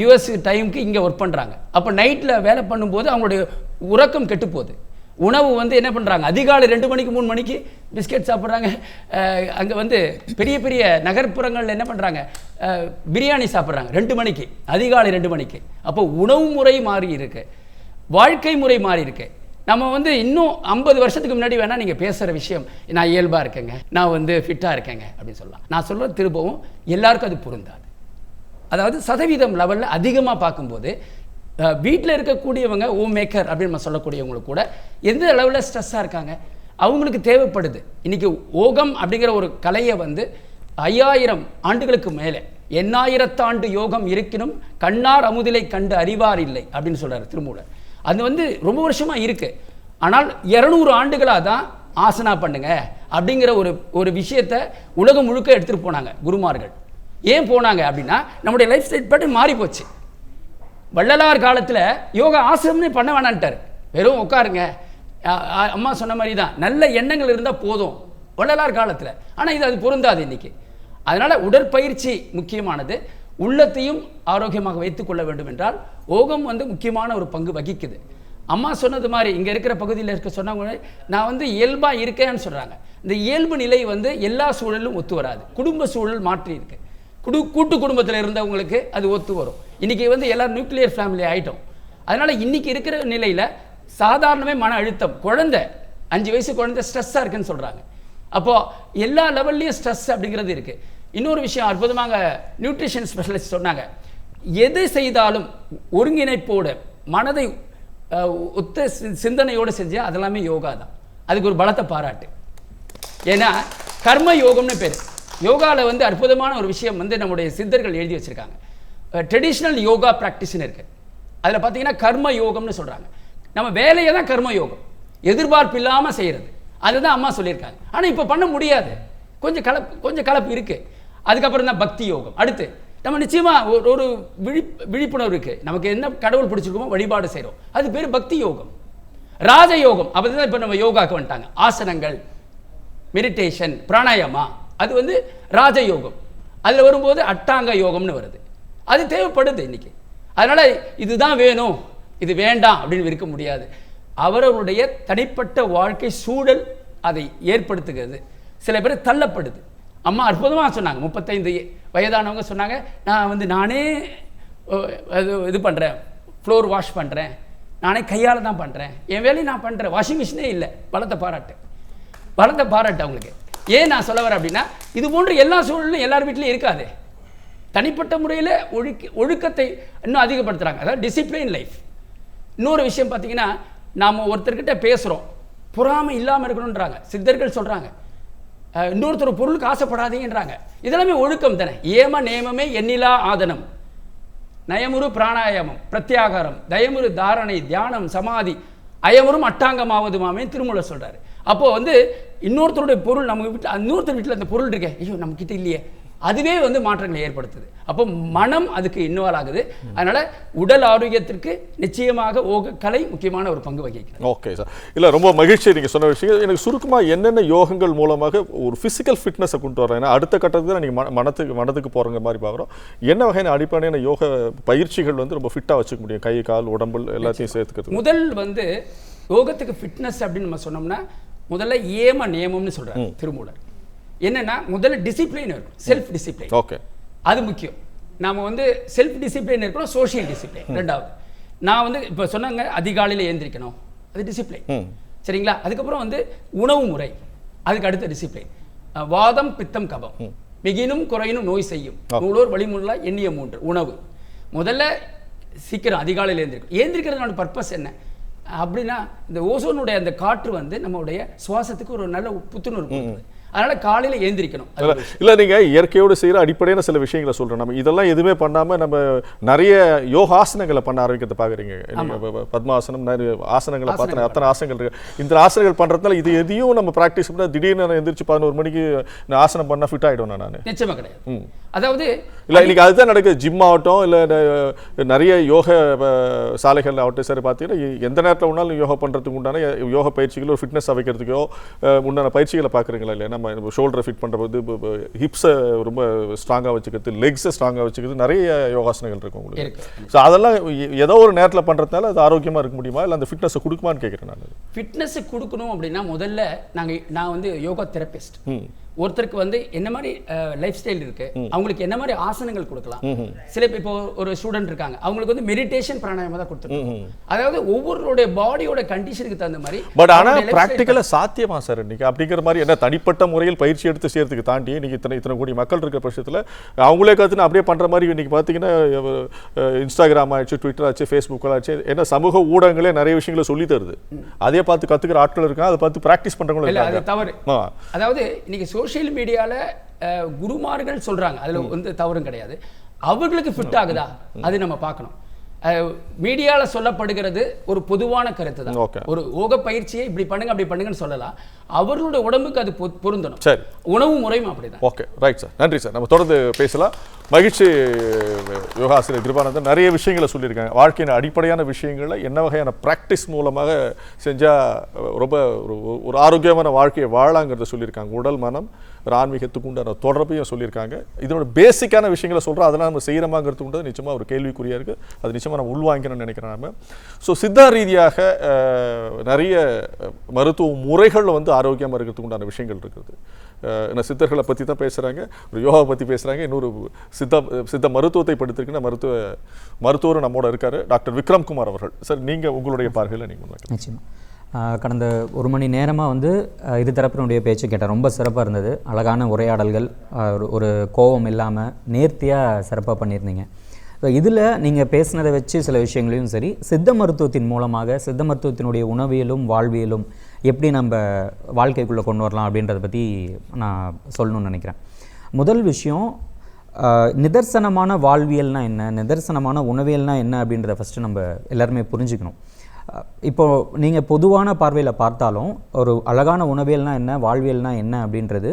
யூஎஸ் டைமுக்கு இங்கே ஒர்க் பண்ணுறாங்க. அப்போ நைட்டில் வேலை பண்ணும்போது அவங்களுடைய உறக்கம் கெட்டுப்போகுது. உணவு வந்து என்ன பண்ணுறாங்க, அதிகாலை 2 மணிக்கு 3 மணிக்கு பிஸ்கெட் சாப்பிட்றாங்க. அங்கே வந்து பெரிய பெரிய நகர்ப்புறங்களில் என்ன பண்ணுறாங்க, பிரியாணி சாப்பிட்றாங்க 2 மணிக்கு, அதிகாலை 2 மணிக்கு. அப்போ உணவு முறை மாறி இருக்கு, வாழ்க்கை முறை மாறி இருக்கு. நம்ம வந்து இன்னும் 50 வருஷத்துக்கு முன்னாடி வேணால் நீங்கள் பேசுகிற விஷயம், நான் இயல்பாக இருக்கேங்க, நான் வந்து ஃபிட்டாக இருக்கேங்க அப்படின்னு சொல்லலாம். நான் சொல்கிற திரும்பவும் எல்லாருக்கும் அது பொருந்தாது. அதாவது சதவீதம் லெவலில் அதிகமாக பார்க்கும்போது வீட்டில் இருக்கக்கூடியவங்க ஹோம் மேக்கர் அப்படின்னு நம்ம சொல்லக்கூடியவங்களுக்கு கூட எந்த அளவில் ஸ்ட்ரெஸ்ஸாக இருக்காங்க, அவங்களுக்கு தேவைப்படுது. இன்றைக்கி ஓகம் அப்படிங்கிற ஒரு கலையை வந்து 5000 ஆண்டுகளுக்கு மேலே 8000 ஆண்டு யோகம் இருக்கினும் கண்ணார் அமுதிலை கண்டு அறிவார் இல்லை அப்படின்னு சொல்கிறார் திருமூலர். அது வந்து ரொம்ப வருஷமாக இருக்குது. ஆனால் 200 ஆண்டுகளாக தான் ஆசனா பண்ணுங்க அப்படிங்கிற ஒரு விஷயத்தை உலகம் முழுக்க எடுத்துகிட்டு போனாங்க குருமார்கள். ஏன் போனாங்க அப்படின்னா, நம்முடைய லைஃப் ஸ்டைல் பேட்டர்ன் மாறி போச்சு. வள்ளலார் காலத்தில் யோகா ஆசிரமே பண்ண வேணான்ட்டார், வெறும் உட்காருங்க. அம்மா சொன்ன மாதிரி தான், நல்ல எண்ணங்கள் இருந்தால் போதும் வள்ளலார் காலத்தில். ஆனால் இது அது பொருந்தாது இன்றைக்கி. அதனால் உடற்பயிற்சி முக்கியமானது. உள்ளத்தையும் ஆரோக்கியமாக வைத்துக்கொள்ள வேண்டும் என்றால் யோகம் வந்து முக்கியமான ஒரு பங்கு வகிக்குது. அம்மா சொன்னது மாதிரி இங்கே இருக்கிற பகுதியில் இருக்க சொன்னவங்க, நான் வந்து இயல்பாக இருக்கேன்னு சொல்கிறாங்க. இந்த இயல்பு நிலை வந்து எல்லா சூழலும் ஒத்து வராது. குடும்ப சூழல் மாற்றி இருக்கு. கூட்டு குடும்பத்தில் இருந்தவங்களுக்கு அது ஒத்து வரும். இன்றைக்கி வந்து எல்லோரும் நியூக்ளியர் ஃபேமிலி ஆகிட்டோம். அதனால் இன்றைக்கி இருக்கிற நிலையில் சாதாரணமே மன அழுத்தம், குழந்தை 5 வயசு குழந்தை ஸ்ட்ரெஸ்ஸாக இருக்குன்னு சொல்கிறாங்க. அப்போது எல்லா லெவல்லையும் ஸ்ட்ரெஸ் அப்படிங்கிறது இருக்குது. இன்னொரு விஷயம் அற்புதமாக நியூட்ரிஷன் ஸ்பெஷலிஸ்ட் சொன்னாங்க, எது செய்தாலும் ஒருங்கிணைப்போடு மனதை ஒத்த சிந்தனையோடு செஞ்சால் அதெல்லாமே யோகா தான். அதுக்கு ஒரு பலத்தை பாராட்டு. ஏன்னா கர்ம யோகம்னு பேர். யோகாவில் வந்து அற்புதமான ஒரு விஷயம் வந்து நம்முடைய சித்தர்கள் எழுதி வச்சுருக்காங்க. ட்ரெடிஷ்னல் யோகா ப்ராக்டிஸ்னு இருக்குது. அதில் பார்த்தீங்கன்னா கர்ம யோகம்னு சொல்கிறாங்க. நம்ம வேலையை தான் கர்ம யோகம், எதிர்பார்ப்பு இல்லாமல் செய்கிறது. அதுதான் அம்மா சொல்லியிருக்காங்க. ஆனால் இப்போ பண்ண முடியாது, கொஞ்சம் கலப்பு இருக்குது. அதுக்கப்புறம் தான் பக்தி யோகம். அடுத்து நம்ம நிச்சயமாக ஒரு விழிப்புணர்வு இருக்குது. நமக்கு என்ன கடவுள் பிடிச்சிருக்கோமோ வழிபாடு செய்கிறோம், அது பேர் பக்தி யோகம். ராஜயோகம் அப்படி தான் இப்போ நம்ம யோகாவுக்கு வந்துட்டாங்க. ஆசனங்கள், மெடிடேஷன், பிராணாயாமா, அது வந்து ராஜயோகம். அதில் வரும்போது அட்டாங்க யோகம்னு வருது. அது தேவைப்படுது இன்றைக்கி. அதனால் இதுதான் வேணும் இது வேண்டாம் அப்படின்னு இருக்க முடியாது. அவர்களுடைய தனிப்பட்ட வாழ்க்கை சூழல் அதை ஏற்படுத்துகிறது. சில பேர் தள்ளப்படுது. அம்மா அற்புதமாக சொன்னாங்க, 35 வயதானவங்க சொன்னாங்க, நான் வந்து நானே இது பண்ணுறேன், ஃப்ளோர் வாஷ் பண்ணுறேன், நானே கையால் தான் பண்ணுறேன், என் வேலையை நான் பண்ணுறேன், வாஷிங் மிஷினே இல்லை. பலத்தை பாராட்டு அவங்களுக்கு. ஏன் நான் சொல்ல வரேன் அப்படின்னா, இது போன்று எல்லா சூழலும் எல்லார் வீட்லையும் இருக்காது. தனிப்பட்ட முறையில் ஒழுக்கத்தை இன்னும் அதிகப்படுத்துகிறாங்க, அதாவது டிசிப்ளின் லைஃப். இன்னொரு விஷயம் பார்த்தீங்கன்னா, நாம் ஒருத்தர்கிட்ட பேசுகிறோம், பொறாமை இல்லாமல் இருக்கணுன்றாங்க சித்தர்கள் சொல்கிறாங்க. இன்னொருத்தர் பொருளுக்கு ஆசைப்படாதீங்கன்றாங்க. இதெல்லாமே ஒழுக்கம் தானே. ஏம நேமமே எண்ணிலா ஆதனம், நயமுறு பிராணாயாமம் பிரத்யாகாரம், தயமுறு தாரணை தியானம் சமாதி, அயமுறும் அட்டாங்கமாவதுமாமே திருமூலர் சொல்கிறாரு. அப்போது வந்து இன்னொருத்தருடைய பொருள் நம்ம வீட்டில், இன்னொருத்தர் வீட்டில் அந்த பொருள் இருக்கே, ஐயோ நம்மக்கிட்ட இல்லையே, அதுவே வந்து மாற்றங்களை ஏற்படுத்துது. அப்போ மனம் அதுக்கு இன்வால்வ் ஆகுது. அதனால் உடல் ஆரோக்கியத்திற்கு நிச்சயமாக கலை முக்கியமான ஒரு பங்கு வகிக்கிறது. ஓகே சார், இல்லை ரொம்ப மகிழ்ச்சி நீங்கள் சொன்ன விஷயம். எனக்கு சுருக்கமாக என்னென்ன யோகங்கள் மூலமாக ஒரு ஃபிசிக்கல் ஃபிட்னஸை கொண்டு வர்றேன், ஏன்னா அடுத்த கட்டத்துக்கு நீங்கள் மனத்துக்கு போகிற மாதிரி பார்க்குறோம். என்ன வகையான அடிப்படையான யோக பயிற்சிகள் வந்து ரொம்ப ஃபிட்டாக வச்சுக்க முடியும், கை கால் உடம்பு எல்லாத்தையும் சேர்த்துக்கிறது? முதல் வந்து யோகத்துக்கு ஃபிட்னஸ் அப்படின்னு நம்ம சொன்னோம்னா முதல்ல ஏம நியமம்னு சொல்கிறாங்க திருமூலர். என்னன்னா முதல்ல டிசிப்ளின் இருக்கும், செல்ஃப் டிசிப்ளின். ஓகே, அது முக்கியம். நாம வந்து செல்ஃப் டிசிப்ளின் இருக்கணும், சோஷியல் டிசிப்ளின் ரெண்டாவது. நான் வந்து இப்போ சொன்னாங்க அதிகாலையில் ஏந்திரிக்கணும், அது டிசிப்ளின் சரிங்களா. அதுக்கப்புறம் வந்து உணவு முறை, அதுக்கு அடுத்த டிசிப்ளின். வாதம் பித்தம் கபம் மிகினும் குறையினும் நோய் செய்யும் நூலோர் வழிமுறை எண்ணிய 3 உணவு. முதல்ல சீக்கிரம் அதிகாலையில் ஏந்திரிக்கிறதுனோட பர்பஸ் என்ன அப்படின்னா, இந்த ஓசோனுடைய அந்த காற்று வந்து நம்மளுடைய சுவாசத்துக்கு ஒரு நல்ல புத்துணர்வு கொடுக்குது. அதனால காலையில ஏந்திரிக்கணும். இல்லை நீங்கள் இயற்கையோடு செய்கிற அடிப்படையான சில விஷயங்களை சொல்கிறோம். நம்ம இதெல்லாம் எதுவுமே பண்ணாமல் நம்ம நிறைய யோகாசனங்களை பண்ண ஆரம்பிக்கிறத பார்க்குறீங்க. பத்மாசனம் நிறைய ஆசனங்களை பார்த்தா அத்தனை ஆசனங்கள் இருக்கு. இந்த ஆசனங்கள் பண்ணுறதுனால இது எதையும் நம்ம ப்ராக்டிஸ் பண்ணால் திடீர்னு நான் எந்திரிச்சு 11 மணிக்கு நான் ஆசனம் பண்ணால் ஃபிட் ஆகிடும் நான். நிச்சயமாக கிடையாது. அதாவது இல்லை இன்னைக்கு அதுதான் நடக்குது. ஜிம் ஆகட்டும் இல்லை நிறைய யோக சாலைகள் ஆகட்டும், சரி பார்த்தீங்கன்னா எந்த நேரத்தில் ஒன்றாலும் யோகா பண்ணுறதுக்கு உண்டான யோக பயிற்சிகளோ ஃபிட்னஸ் வைக்கிறதுக்கோ உண்டான பயிற்சிகளை பார்க்குறீங்களா இல்லையா? நம்ம ஷோல்டரை ஃபிட் பண்ணுறது, ஹிப்ஸை ரொம்ப ஸ்ட்ராங்காக வச்சுக்கிறது, லெக்ஸை ஸ்ட்ராங்காக வச்சுக்கிறது, நிறைய யோகாசனங்கள் இருக்கும் உங்களுக்கு. ஸோ அதெல்லாம் ஏதோ ஒரு நேரத்தில் பண்ணுறதுனால அது ஆரோக்கியமாக இருக்க முடியுமா, இல்லை அந்த ஃபிட்னஸை கொடுக்குமான்னு கேட்குறேன் நான். ஃபிட்னஸை கொடுக்கணும் அப்படின்னா முதல்ல நான் வந்து யோகா தெரபிஸ்ட். ஒருத்தருக்கு வந்து என்ன மாதிரி லைஃப் ஸ்டைல் இருக்கு, அவங்களுக்கு என்ன மாதிரி ஆசனங்கள் கொடுக்கலாம். சில இப்போ ஒரு ஸ்டூடெண்ட் இருக்காங்க, அவங்களுக்கு வந்து மெடிடேஷன் பிராணாயாமம் தான் கொடுத்துருக்கோம். அதாவது ஒவ்வொருடைய பாடியோட கண்டிஷனுக்கு தகுந்த மாதிரி. பட் ஆனால் ப்ராக்டிக்கலாக சாத்தியமா சார் இன்னைக்கு அப்படிங்கிற மாதிரி என்ன தனிப்பட்ட முறையில் பயிற்சி எடுத்து செய்யறதுக்கு தாண்டி இன்னைக்கு இத்தனை கோடி மக்கள் இருக்கிற பட்சத்தில் அவங்களே கற்றுன்னு அப்படியே பண்ணுற மாதிரி இன்னைக்கு பார்த்தீங்கன்னா இன்ஸ்டாகிராம் ஆச்சு, ட்விட்டர் ஆச்சு, ஃபேஸ்புக் ஆச்சு, என்ன சமூக ஊடகங்களே நிறைய விஷயங்களை சொல்லி தருது. அதே பார்த்து கற்றுக்கிற ஆட்கள் இருக்காங்க, அதை பார்த்து ப்ராக்டிஸ் பண்ணுறவங்களும் இல்லை. அது தவறு. அதாவது இன்னைக்கு சோஷியல் மீடியாவில் குருமார்கள் சொல்கிறாங்க, அதில் வந்து தவறும் கிடையாது. அவர்களுக்கு ஃபிட் ஆகுதா அது நம்ம பார்க்கணும். மீடியாவில் சொல்லப்படுகிறது ஒரு பொதுவான கருத்து தான். ஒரு யோக பயிற்சியை இப்படி பண்ணுங்க அப்படி பண்ணுங்கன்னு சொல்லலாம், அவர்களுடைய உடம்புக்கு அது பொருந்தணும். சரி, உணவு முறையும் அப்படிதான். ஓகே, ரைட் சார், நன்றி சார். நம்ம தொடர்ந்து பேசலாம். மகிழ்ச்சி. யோகாசிரியர் கிருபானந்தன் நிறைய விஷயங்களை சொல்லியிருக்காங்க. வாழ்க்கையின் அடிப்படையான விஷயங்களை என்ன வகையான ப்ராக்டிஸ் மூலமாக செஞ்சால் ரொம்ப ஒரு ஆரோக்கியமான வாழ்க்கையை வாழாங்கிறத சொல்லியிருக்காங்க. உடல் மனம் ஆன்மீகத்துக்கு உண்டான தொடர்பையும் சொல்லியிருக்காங்க. இதனோட பேசிக்கான விஷயங்களை சொல்கிறோம், அதெல்லாம் நம்ம செய்கிறோமாங்கிறது உண்டு நிச்சயமாக ஒரு கேள்விக்குறியாக இருக்குது. அது நிச்சயமாக நம்ம உள்வாங்கிக்கணும்னு நினைக்கிறேன் நம்ம. ஸோ சித்தா ரீதியாக நிறைய மருத்துவ முறைகளில் வந்து ஆரோக்கியமாக இருக்கிறதுக்கு உண்டான விஷயங்கள் இருக்குது. ஏன்னா சித்தர்களை பற்றி தான் பேசுகிறாங்க, ஒரு யோகாவை பற்றி பேசுகிறாங்க, இன்னொரு சித்த மருத்துவத்தை படித்திருக்கிற மருத்துவர் நம்மோட இருக்கார், டாக்டர் விக்ரம்குமார் அவர்கள். சார், நீங்கள் உங்களுடைய பார்வையில் நீங்கள் நிச்சயமாக கடந்த 1 மணி நேரமாக வந்து இருதரப்பினுடைய பேச்சு கேட்டேன். ரொம்ப சிறப்பாக இருந்தது. அழகான உரையாடல்கள், ஒரு கோபம் இல்லாமல் நேர்த்தியாக சிறப்பாக பண்ணியிருந்தீங்க. ஸோ இதில் நீங்கள் பேசினதை வச்சு சில விஷயங்களையும் சரி, சித்த மருத்துவத்தின் மூலமாக சித்த மருத்துவத்தினுடைய உணவியலும் வாழ்வியலும் எப்படி நம்ம வாழ்க்கைக்குள்ளே கொண்டு வரலாம் அப்படின்றத பற்றி நான் சொல்லணும்னு நினைக்கிறேன். முதல் விஷயம், நிதர்சனமான வாழ்வியல்னால் என்ன, நிதர்சனமான உணவியல்னால் என்ன அப்படின்றத ஃபஸ்ட்டு நம்ம எல்லாருமே புரிஞ்சுக்கணும். இப்போது நீங்கள் பொதுவான பார்வையில் பார்த்தாலும் ஒரு அழகான உணவியல்னால் என்ன, வாழ்வியல்னால் என்ன அப்படின்றது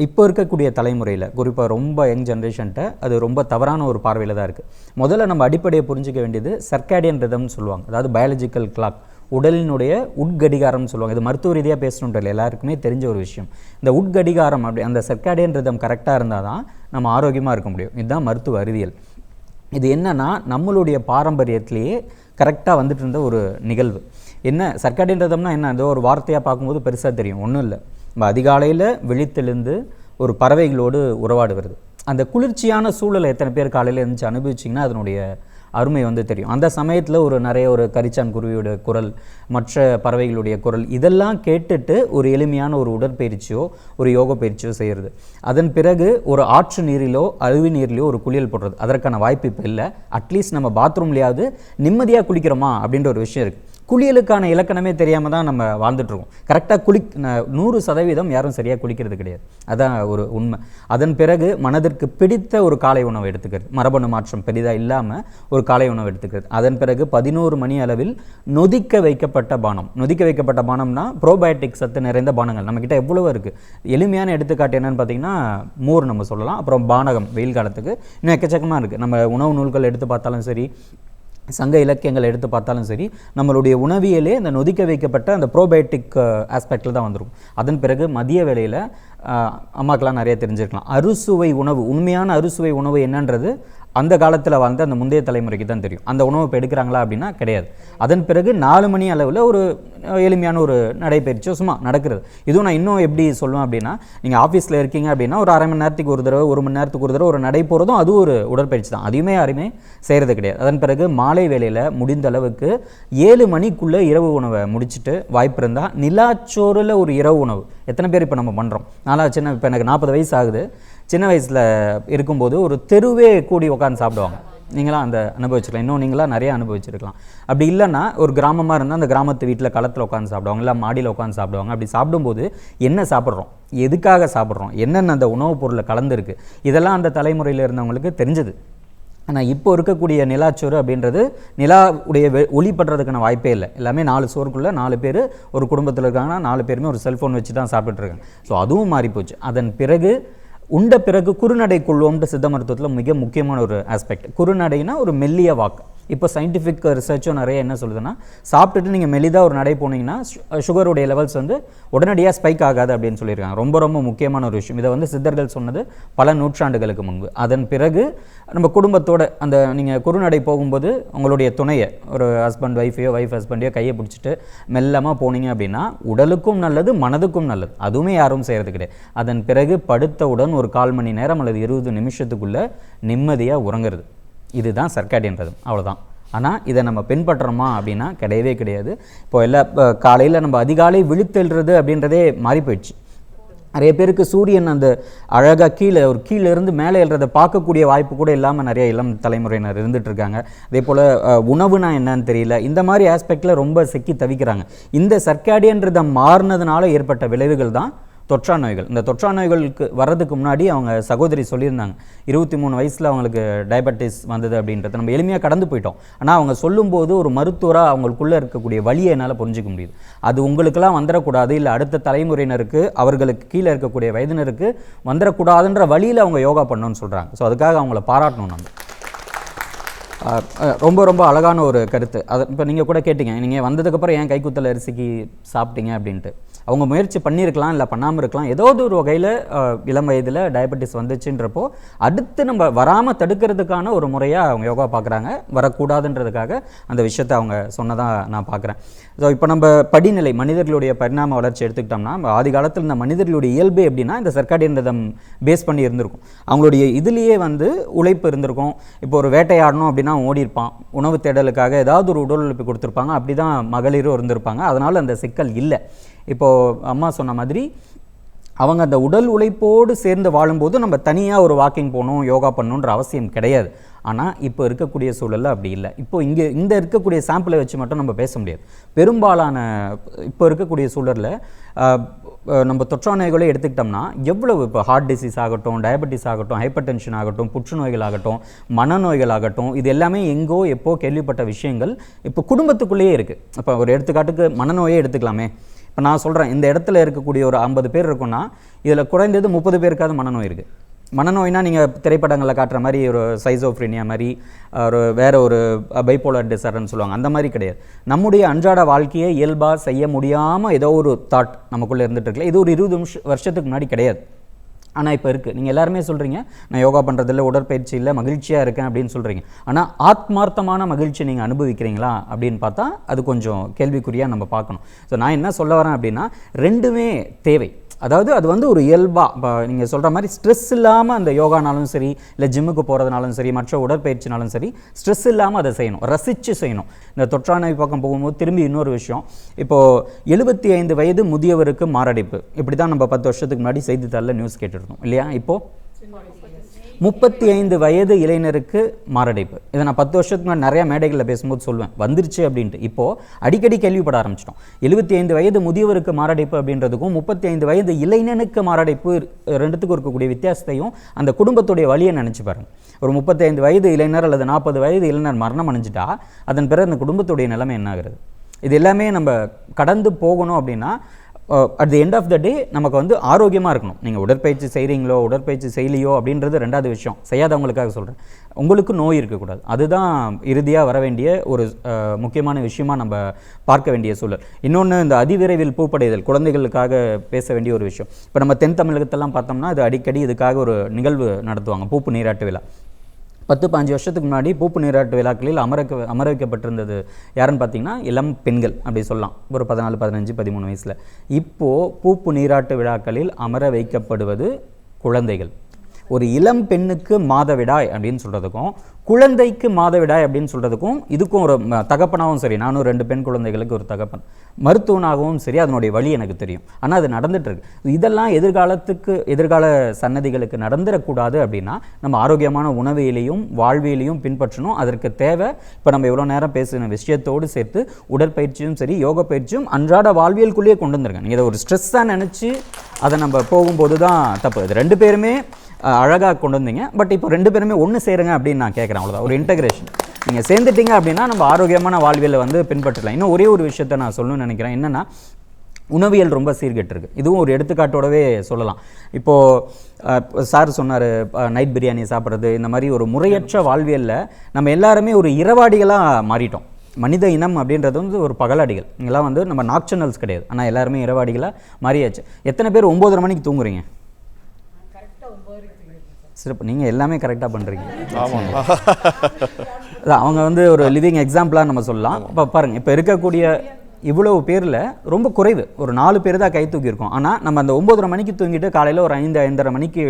இப்போ இருக்கக்கூடிய தலைமுறையில், குறிப்பாக ரொம்ப யங் ஜென்ரேஷன்ட்ட அது ரொம்ப தவறான ஒரு பார்வையில் தான் இருக்குது. முதல்ல நம்ம அடிப்படையை புரிஞ்சிக்க வேண்டியது சர்க்காடியன் ரிதம்னு சொல்லுவாங்க, அதாவது பயாலஜிக்கல் கிளாக், உடலினுடைய உட்கடிகாரம்னு சொல்லுவாங்க. இது மருத்துவ ரீதியாக பேசணுன்றது எல்லாருக்குமே தெரிஞ்ச ஒரு விஷயம். இந்த உட்கடிகாரம் அப்படி அந்த சர்க்காடியன் ரிதம் கரெக்டாக இருந்தால் தான் நம்ம ஆரோக்கியமாக இருக்க முடியும். இதுதான் மருத்துவ அறிவியல். இது என்னன்னா நம்மளுடைய பாரம்பரியத்திலேயே கரெக்டாக வந்துட்டு இருந்த ஒரு நிகழ்வு. என்ன சர்க்காடியன் ரிதம்னா என்ன, ஏதோ ஒரு வார்த்தையாக பார்க்கும்போது பெருசாக தெரியும், ஒன்றும் இல்லை. நம்ம அதிகாலையில் விழித்தெழுந்து ஒரு பறவைகளோடு உறவாடுவது, அந்த குளிர்ச்சியான சூழலை எத்தனை பேர் காலையில் இருந்துச்சு அனுபவிச்சிங்கன்னா அதனுடைய அருமை வந்து தெரியும். அந்த சமயத்தில் நிறைய ஒரு கரிச்சான் குருவியோட குரல், மற்ற பறவைகளுடைய குரல், இதெல்லாம் கேட்டுட்டு ஒரு எளிமையான ஒரு உடற்பயிற்சியோ ஒரு யோக பயிற்சியோ செய்கிறது. அதன் பிறகு ஒரு ஆற்று நீரிலோ அருவி நீரிலோ ஒரு குளியல் போடுறது, அதற்கான வாய்ப்பு இப்போ இல்லை. அட்லீஸ்ட் நம்ம பாத்ரூம்லையாவது நிம்மதியாக குளிக்கிறோமா அப்படின்ற ஒரு விஷயம் இருக்குது. குளியலுக்கான இலக்கணமே தெரியாமல் தான் நம்ம வாழ்ந்துட்டுருக்கோம். கரெக்டாக 100% யாரும் சரியாக குளிக்கிறது கிடையாது. அதான் ஒரு உண்மை. அதன் பிறகு மனதிற்கு பிடித்த ஒரு காலை உணவு எடுத்துக்கிறது, மரபணு மாற்றம் பெரிதாக இல்லாமல் ஒரு காலை உணவு எடுத்துக்கிறது. அதன் பிறகு 11 மணி அளவில் நொதிக்க வைக்கப்பட்ட பானம். நொதிக்க வைக்கப்பட்ட பானம்னா ப்ரோபயோட்டிக் சத்து நிறைந்த பானங்கள் நம்மக்கிட்ட எவ்வளோ இருக்குது. எளிமையான எடுத்துக்காட்டு என்னென்னு பார்த்தீங்கன்னா மோர் நம்ம சொல்லலாம். அப்புறம் பானகம், வெயில் காலத்துக்கு இன்னும் எக்கச்சக்கமாக இருக்குது. நம்ம உணவு நூல்கள் எடுத்து பார்த்தாலும் சரி, சங்க இலக்கியங்கள் எடுத்து பார்த்தாலும் சரி, நம்மளுடைய உணவியலே இந்த நொதிக்க வைக்கப்பட்ட அந்த ப்ரோபயோட்டிக் ஆஸ்பெக்டில் தான் வந்துருக்கும். அதன் பிறகு மதிய வேளையில் அம்மாக்கெல்லாம் நிறைய தெரிஞ்சிருக்கலாம், அறுசுவை உணவு, உண்மையான அறுசுவை உணவு என்னன்றது அந்த காலத்தில் வாழ்ந்த அந்த முந்தைய தலைமுறைக்கு தான் தெரியும். அந்த உணவு இப்போ எடுக்கிறாங்களா அப்படின்னா கிடையாது. அதன் பிறகு 4 மணி அளவில் ஒரு எளிமையான ஒரு நடைபயிற்சியோ சும்மா நடக்கிறது. இதுவும் நான் இன்னும் எப்படி சொல்லுவேன் அப்படின்னா, நீங்கள் ஆஃபீஸில் இருக்கீங்க அப்படின்னா ஒரு அரை மணி நேரத்துக்கு ஒரு தடவை, 1 மணி நேரத்துக்கு ஒரு தடவை ஒரு நடை போகிறதும் அது ஒரு உடற்பயிற்சி தான். அதையுமே யாருமே செய்கிறது கிடையாது. அதன் பிறகு மாலை வேளையில் முடிந்த அளவுக்கு 7 மணிக்குள்ளே இரவு உணவை முடிச்சுட்டு வாய்ப்பு இருந்தால் நிலாச்சோறில் ஒரு இரவு உணவு. எத்தனை பேர் இப்போ நம்ம பண்ணுறோம்? இப்போ எனக்கு 40 வயசு ஆகுது. சின்ன வயசில் இருக்கும்போது ஒரு தெருவே கூடி உட்காந்து சாப்பிடுவாங்க. நீங்களாம் அந்த அனுபவிச்சிருக்கலாம், இன்னும் நீங்களாம் நிறைய அனுபவிச்சிருக்கலாம். அப்படி இல்லைன்னா ஒரு கிராமமாக இருந்தால் அந்த கிராமத்து வீட்டில் களத்தில் உட்காந்து சாப்பிடுவாங்க, இல்லை மாடியில் உட்காந்து சாப்பிடுவாங்க. அப்படி சாப்பிடும்போது என்ன சாப்பிட்றோம், எதுக்காக சாப்பிட்றோம், என்னென்ன அந்த உணவுப் பொருளில் கலந்துருக்கு, இதெல்லாம் அந்த தலைமுறையில் இருந்தவங்களுக்கு தெரிஞ்சது. ஆனால் இப்போ இருக்கக்கூடிய நிலாச்சோறு அப்படின்றது நிலாவுடைய ஒளிப்படுறதுக்கான வாய்ப்பே இல்லை. எல்லாமே 4 சோறுக்குள்ளே 4 பேர் ஒரு குடும்பத்தில் இருக்காங்கன்னா 4 பேருமே ஒரு செல்ஃபோன் வச்சு தான் சாப்பிட்டுருக்காங்க. ஸோ அதுவும் மாறிப்போச்சு. அதன் பிறகு உண்ட பிறகு குறுநடை கொள்வோம்ன்ற சித்த மருத்துவத்தில் மிக முக்கியமான ஒரு ஆஸ்பெக்ட். குறுநடைனா ஒரு மெல்லிய வாக்கு. இப்போ சயின்டிஃபிக் ரிசர்ச்சும் நிறைய என்ன சொல்லுதுன்னா, சாப்பிட்டுட்டு நீங்கள் மெலிதாக ஒரு நடை போனீங்கன்னா சுகருடைய லெவல்ஸ் வந்து உடனடியாக ஸ்பைக் ஆகாது அப்படின்னு சொல்லியிருக்காங்க. ரொம்ப ரொம்ப முக்கியமான ஒரு விஷயம். இதை வந்து சித்தர்கள் சொன்னது பல நூற்றாண்டுகளுக்கு முன்பு. அதன் பிறகு நம்ம குடும்பத்தோட அந்த நீங்கள் குறுநடை போகும்போது உங்களுடைய துணையை, ஒரு ஹஸ்பண்ட் ஒய்ஃபையோ ஒய்ஃப் ஹஸ்பண்டையோ கையை பிடிச்சிட்டு மெல்லமாக போனீங்க அப்படின்னா உடலுக்கும் நல்லது, மனதுக்கும் நல்லது. அதுவுமே யாரும் செய்கிறது கிடையாது. அதன் பிறகு படுத்தவுடன் ஒரு 1/4 மணி நேரம் அல்லது 20 நிமிஷத்துக்குள்ளே நிம்மதியாக உறங்குறது. இதுதான் சர்க்காடியன்றது, அவ்வளோதான். ஆனால் இதை நம்ம பின்பற்றுறோமா அப்படின்னா கிடையவே கிடையாது. இப்போ காலையில் நம்ம அதிகாலை விழித்தெழுறது அப்படின்றதே மாறி போயிடுச்சு. நிறைய பேருக்கு சூரியன் அந்த அழகாக கீழே இருந்து மேலே எழுறதை பார்க்கக்கூடிய வாய்ப்பு கூட இல்லாமல் நிறைய இளம் தலைமுறையினர் இருந்துகிட்ருக்காங்க. அதே போல் உணவுனா என்னன்னு தெரியல, இந்த மாதிரி ஆஸ்பெக்டில் ரொம்ப சிக்கி தவிக்கிறாங்க. இந்த சர்க்காடியன்றதை மாறினதுனால ஏற்பட்ட விளைவுகள் தான் தொற்றா நோய்கள். இந்த தொற்றா நோய்களுக்கு வர்றதுக்கு முன்னாடி அவங்க சகோதரி சொல்லியிருந்தாங்க, 23 வயசில் அவங்களுக்கு டயபெட்டிஸ் வந்தது அப்படின்றத நம்ம எளிமையாக கடந்து போயிட்டோம். ஆனால் அவங்க சொல்லும்போது ஒரு மருத்துவராக அவங்களுக்குள்ளே இருக்கக்கூடிய வலியை என்னால் புரிஞ்சிக்க முடியுது. அது உங்களுக்கெல்லாம் வந்துடக்கூடாது, இல்லை அடுத்த தலைமுறையினருக்கு, அவர்களுக்கு கீழே இருக்கக்கூடிய வயதினருக்கு வந்துடக்கூடாதுன்ற வழியில் அவங்க யோகா பண்ணணும்னு சொல்கிறாங்க. ஸோ அதுக்காக அவங்கள பாராட்டணும் நம்ம. ரொம்ப ரொம்ப அழகான ஒரு கருத்து. அதை இப்போ நீங்கள் கூட கேட்டீங்க, நீங்கள் வந்ததுக்கப்புறம் ஏன் கைக்குத்தல் அரிசிக்கு சாப்பிட்டீங்க அப்படின்ட்டு. அவங்க முயற்சி பண்ணியிருக்கலாம், இல்லை பண்ணாமல் இருக்கலாம். ஏதாவது ஒரு வகையில் இளம் வயதில் டயபெட்டிஸ் வந்துச்சுன்றப்போ அடுத்து நம்ம வராமல் தடுக்கிறதுக்கான ஒரு முறையாக அவங்க யோகா பார்க்குறாங்க. வரக்கூடாதுன்றதுக்காக அந்த விஷயத்தை அவங்க சொன்னதாக நான் பார்க்குறேன். ஸோ இப்போ நம்ம படிநிலை மனிதர்களுடைய பரிணாம வளர்ச்சி எடுத்துக்கிட்டோம்னா, ஆதி காலத்தில் இந்த மனிதர்களுடைய இயல்பு எப்படின்னா இந்த சர்க்காடியன் ரிதம் பேஸ் பண்ணி இருந்திருக்கும். அவங்களுடைய இதுலேயே வந்து உழைப்பு இருந்திருக்கும். இப்போ ஒரு வேட்டையாடணும் அப்படின்னா ஓடி இருப்பான், உணவு தேடலுக்காக ஏதாவது ஒரு உடல் உழைப்பு கொடுத்துருப்பாங்க. அப்படி தான் மகளிரும் இருந்திருப்பாங்க. அதனால் அந்த சிக்கல் இல்லை. இப்போது அம்மா சொன்ன மாதிரி அவங்க அந்த உடல் உழைப்போடு சேர்ந்து வாழும்போது நம்ம தனியாக ஒரு வாக்கிங் போகணும், யோகா பண்ணணுன்ற அவசியம் கிடையாது. ஆனால் இப்போ இருக்கக்கூடிய சூழலில் அப்படி இல்லை. இப்போது இந்த இருக்கக்கூடிய சாம்பிளை வச்சு மட்டும் நம்ம பேச முடியாது. பெரும்பாலான இப்போ இருக்கக்கூடிய சூழலில் நம்ம தொற்றா நோய்களை எடுத்துக்கிட்டோம்னா எவ்வளவு, இப்போ ஹார்ட் டிசீஸ் ஆகட்டும், டயபெட்டிஸ் ஆகட்டும், ஹைப்பர் டென்ஷன் ஆகட்டும், புற்றுநோய்கள் ஆகட்டும், மனநோய்கள் ஆகட்டும், இது எல்லாமே எங்கோ எப்போ கேள்விப்பட்ட விஷயங்கள் இப்போ குடும்பத்துக்குள்ளேயே இருக்குது. இப்போ ஒரு எடுத்துக்காட்டுக்கு மனநோயே எடுத்துக்கலாமே. இப்போ நான் சொல்கிறேன், இந்த இடத்துல இருக்கக்கூடிய ஒரு 50 பேர் இருக்குன்னா இதில் குறைந்தது 30 பேருக்காவது மனநோய் இருக்குது. மனநோய்னா நீங்கள் திரைப்படங்களில் காட்டுற மாதிரி ஒரு சைசோஃப்ரினியா மாதிரி வேறு ஒரு பைப்போலர் டிசார்டர்னு சொல்லுவாங்க, அந்த மாதிரி கிடையாது. நம்முடைய அன்றாட வாழ்க்கையை இயல்பாக செய்ய முடியாமல் ஏதோ ஒரு தாட் நமக்குள்ளே இருந்துகிட்டு இருக்குல்ல, இது ஒரு 20 வருஷத்துக்கு முன்னாடி கிடையாது. ஆனால் இப்போ இருக்குது. நீங்கள் எல்லாருமே சொல்கிறீங்க நான் யோகா பண்ணுறதில்ல, உடற்பயிற்சி இல்லை, மகிழ்ச்சியாக இருக்கேன் அப்படின்னு சொல்கிறீங்க. ஆனால் ஆத்மார்த்தமான மகிழ்ச்சி நீங்கள் அனுபவிக்கிறீங்களா அப்படின்னு பார்த்தா அது கொஞ்சம் கேள்விக்குறியாக நம்ம பார்க்கணும். ஸோ நான் என்ன சொல்ல வரேன் அப்படின்னா, ரெண்டுமே தேவை. அதாவது அது வந்து ஒரு இயல்பாக, இப்போ நீங்கள் சொல்கிற மாதிரி ஸ்ட்ரெஸ் இல்லாமல் அந்த யோகானாலும் சரி, இல்லை ஜிம்முக்கு போகிறதுனாலும் சரி, மற்ற உடற்பயிற்சினாலும் சரி, ஸ்ட்ரெஸ் இல்லாமல் அதை செய்யணும், ரசித்து செய்யணும். இந்த தொற்றாநோய் பக்கம் போகும்போது திரும்பி இன்னொரு விஷயம், இப்போது 75 வயது முதியவருக்கு மாரடைப்பு, இப்படி தான் நம்ம 10 வருஷத்துக்கு முன்னாடி செய்தித்தாளில் நியூஸ் கேட்டுருந்தோம் இல்லையா? இப்போது 35 வயது இளைஞருக்கு மாரடைப்பு. இதை நான் 10 வருஷத்துக்கு முன்னாடி நிறையா மேடைகளில் பேசும்போது சொல்லுவேன், வந்துருச்சு அப்படின்ட்டு. இப்போது அடிக்கடி கேள்விப்பட ஆரம்பிச்சிட்டோம். 75 வயது முதியவருக்கு மாரடைப்பு அப்படின்றதுக்கும் 35 வயது இளைஞனுக்கு மாரடைப்பு ரெண்டுத்துக்கும் இருக்கக்கூடிய வித்தியாசத்தையும் அந்த குடும்பத்துடைய வழியை நினச்சி பாருங்க. ஒரு 35 வயது இளைஞர் அல்லது 40 வயது இளைஞர் மரணம் அடைஞ்சிட்டா அதன் பிறகு அந்த குடும்பத்துடைய நிலைமை என்ன ஆகுறது? இது எல்லாமே நம்ம கடந்து போகணும் அப்படின்னா at the end of the day நமக்கு வந்து ஆரோக்கியமாக இருக்கணும். நீங்கள் உடற்பயிற்சி செய்கிறீங்களோ உடற்பயிற்சி செய்யலையோ அப்படின்றது ரெண்டாவது விஷயம், செய்யாதவங்களுக்காக சொல்கிறேன். உங்களுக்கு நோய் இருக்கக்கூடாது, அதுதான் இறுதியாக வர வேண்டிய ஒரு முக்கியமான விஷயமாக நம்ம பார்க்க வேண்டிய சூழல். இன்னொன்று, இந்த அதிவிரைவில் பூப்படைதல், குழந்தைகளுக்காக பேச வேண்டிய ஒரு விஷயம். இப்போ நம்ம தென் தமிழகத்தெல்லாம் பார்த்தோம்னா அது அடிக்கடி இதுக்காக ஒரு நிகழ்வு நடத்துவாங்க, பூப்பு நீராட்டு விழா. 10-15 வருஷத்துக்கு முன்னாடி பூப்பு நீராட்டு விழாக்களில் அமர வைக்கப்பட்டிருந்தது யாருன்னு பார்த்தீங்கன்னா இளம் பெண்கள் அப்படி சொல்லலாம், ஒரு 14, 15, 13 வயசில். இப்போது பூப்பு நீராட்டு விழாக்களில் அமர வைக்கப்படுவது குழந்தைகள். ஒரு இளம் பெண்ணுக்கு மாதவிடாய் அப்படின்னு சொல்கிறதுக்கும் குழந்தைக்கு மாதவிடாய் அப்படின்னு சொல்கிறதுக்கும் இதுக்கும் ஒரு தகப்பனாகவும் சரி, நானும் 2 பெண் குழந்தைகளுக்கு ஒரு தகப்பன், மருத்துவனாகவும் சரி, அதனுடைய வழி எனக்கு தெரியும். ஆனால் அது நடந்துகிட்ருக்கு. இதெல்லாம் எதிர்கால சன்னதிகளுக்கு நடந்துடக்கூடாது அப்படின்னா நம்ம ஆரோக்கியமான உணவியலையும் வாழ்வியலையும் பின்பற்றணும். அதற்கு தேவை இப்போ நம்ம இவ்வளோ நேரம் பேசின விஷயத்தோடு சேர்த்து உடற்பயிற்சியும் சரி, யோக பயிற்சியும் அன்றாட வாழ்வியலுக்குள்ளேயே கொண்டு வந்துருங்க. நீங்கள் இதை ஒரு ஸ்ட்ரெஸ்ஸாக நினச்சி அதை நம்ம போகும்போது தான் தப்பு. இது 2 பேருமே அழகாக கொண்டு வந்தீங்க. பட் இப்போ 2 பேருமே ஒன்று சேருங்க அப்படின்னு நான் கேட்குறேன், அவ்வளோதான். ஒரு இன்டகிரேஷன் நீங்கள் சேர்ந்துட்டீங்க அப்படின்னா நம்ம ஆரோக்கியமான வாழ்வியலை வந்து பின்பற்றலாம். இன்னும் ஒரே ஒரு விஷயத்தை நான் சொல்லணும்னு நினைக்கிறேன், என்னென்னா உணவியல் ரொம்ப சீர்கெட்டிருக்கு. இதுவும் ஒரு எடுத்துக்காட்டோடவே சொல்லலாம். இப்போது சார் சொன்னார் நைட் பிரியாணி சாப்பிட்றது, இந்த மாதிரி ஒரு முறையற்ற வாழ்வியலில் நம்ம எல்லாருமே ஒரு இரவாடிகளாக மாறிட்டோம். மனித இனம் அப்படின்றது வந்து ஒரு பகலாடிகள். இங்கெல்லாம் வந்து நம்ம நாக்சனல்ஸ் கிடையாது, ஆனால் எல்லாருமே இரவாடிகளாக மாறியாச்சு. எத்தனை பேர் 9:30 மணிக்கு தூங்குறீங்க? சிறப்பு, நீங்கள் எல்லாமே கரெக்டாக பண்ணுறீங்க. ஆமாம், அவங்க வந்து ஒரு லிவிங் எக்ஸாம்பிளாக நம்ம சொல்லலாம். இப்போ பாருங்கள், இப்போ இருக்கக்கூடிய இவ்வளவு பேரில் ரொம்ப குறைவு, ஒரு 4 பேர் தான் கை தூக்கியிருக்கோம். ஆனால் நம்ம அந்த 9:30 மணிக்கு தூங்கிட்டு காலையில் ஒரு 5-5:30 மணிக்கு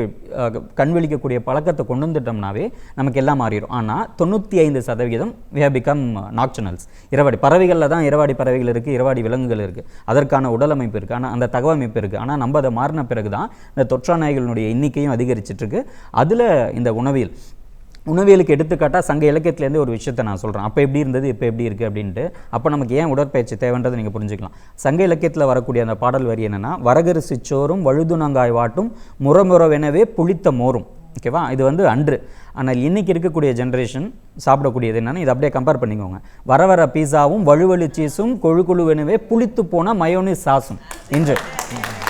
கண் விழிக்கக்கூடிய பழக்கத்தை கொண்டு வந்துட்டோம்னாவே நமக்கு எல்லாம் மாறிடும். ஆனால் 95% we have become nocturnals. இரவாடி பறவைகளில் தான் இரவாடி பறவைகள் இருக்குது, இரவாடி விலங்குகள் இருக்குது, அதற்கான உடலமைப்பு இருக்குது, ஆனால் அந்த தகவமைப்பு இருக்குது. ஆனால் நம்ம அதை மாறின பிறகு தான் இந்த தொற்றாநோய்களுடைய எண்ணிக்கையும் அதிகரிச்சிட்ருக்கு. அதில் இந்த உணவியலுக்கு எடுத்துக்காட்டாக சங்க இலக்கியத்துலேருந்து ஒரு விஷயத்தை நான் சொல்கிறேன். அப்போ எப்படி இருந்தது, இப்போ எப்படி இருக்குது அப்படின்ட்டு. அப்போ நமக்கு ஏன் உடற்பயிற்சி தேவைன்றதை நீங்கள் புரிஞ்சுக்கலாம். சங்க இலக்கியத்தில் வரக்கூடிய அந்த பாடல் வரி என்னென்னா, வரகரிசி சோறும் வழுதுணங்காய் வாட்டும் முறமுறவெனவே புளித்த மோரும். ஓகேவா? இது வந்து அன்று. ஆனால் இன்றைக்கி இருக்கக்கூடிய ஜென்ரேஷன் சாப்பிடக்கூடியது என்னென்னா, இதை அப்படியே கம்பேர் பண்ணிக்கோங்க. வர பீஸாவும் வழுவழு சீஸும் கொழுவெனவே புளித்து போன மயோனிஸ் சாஸும் இன்று.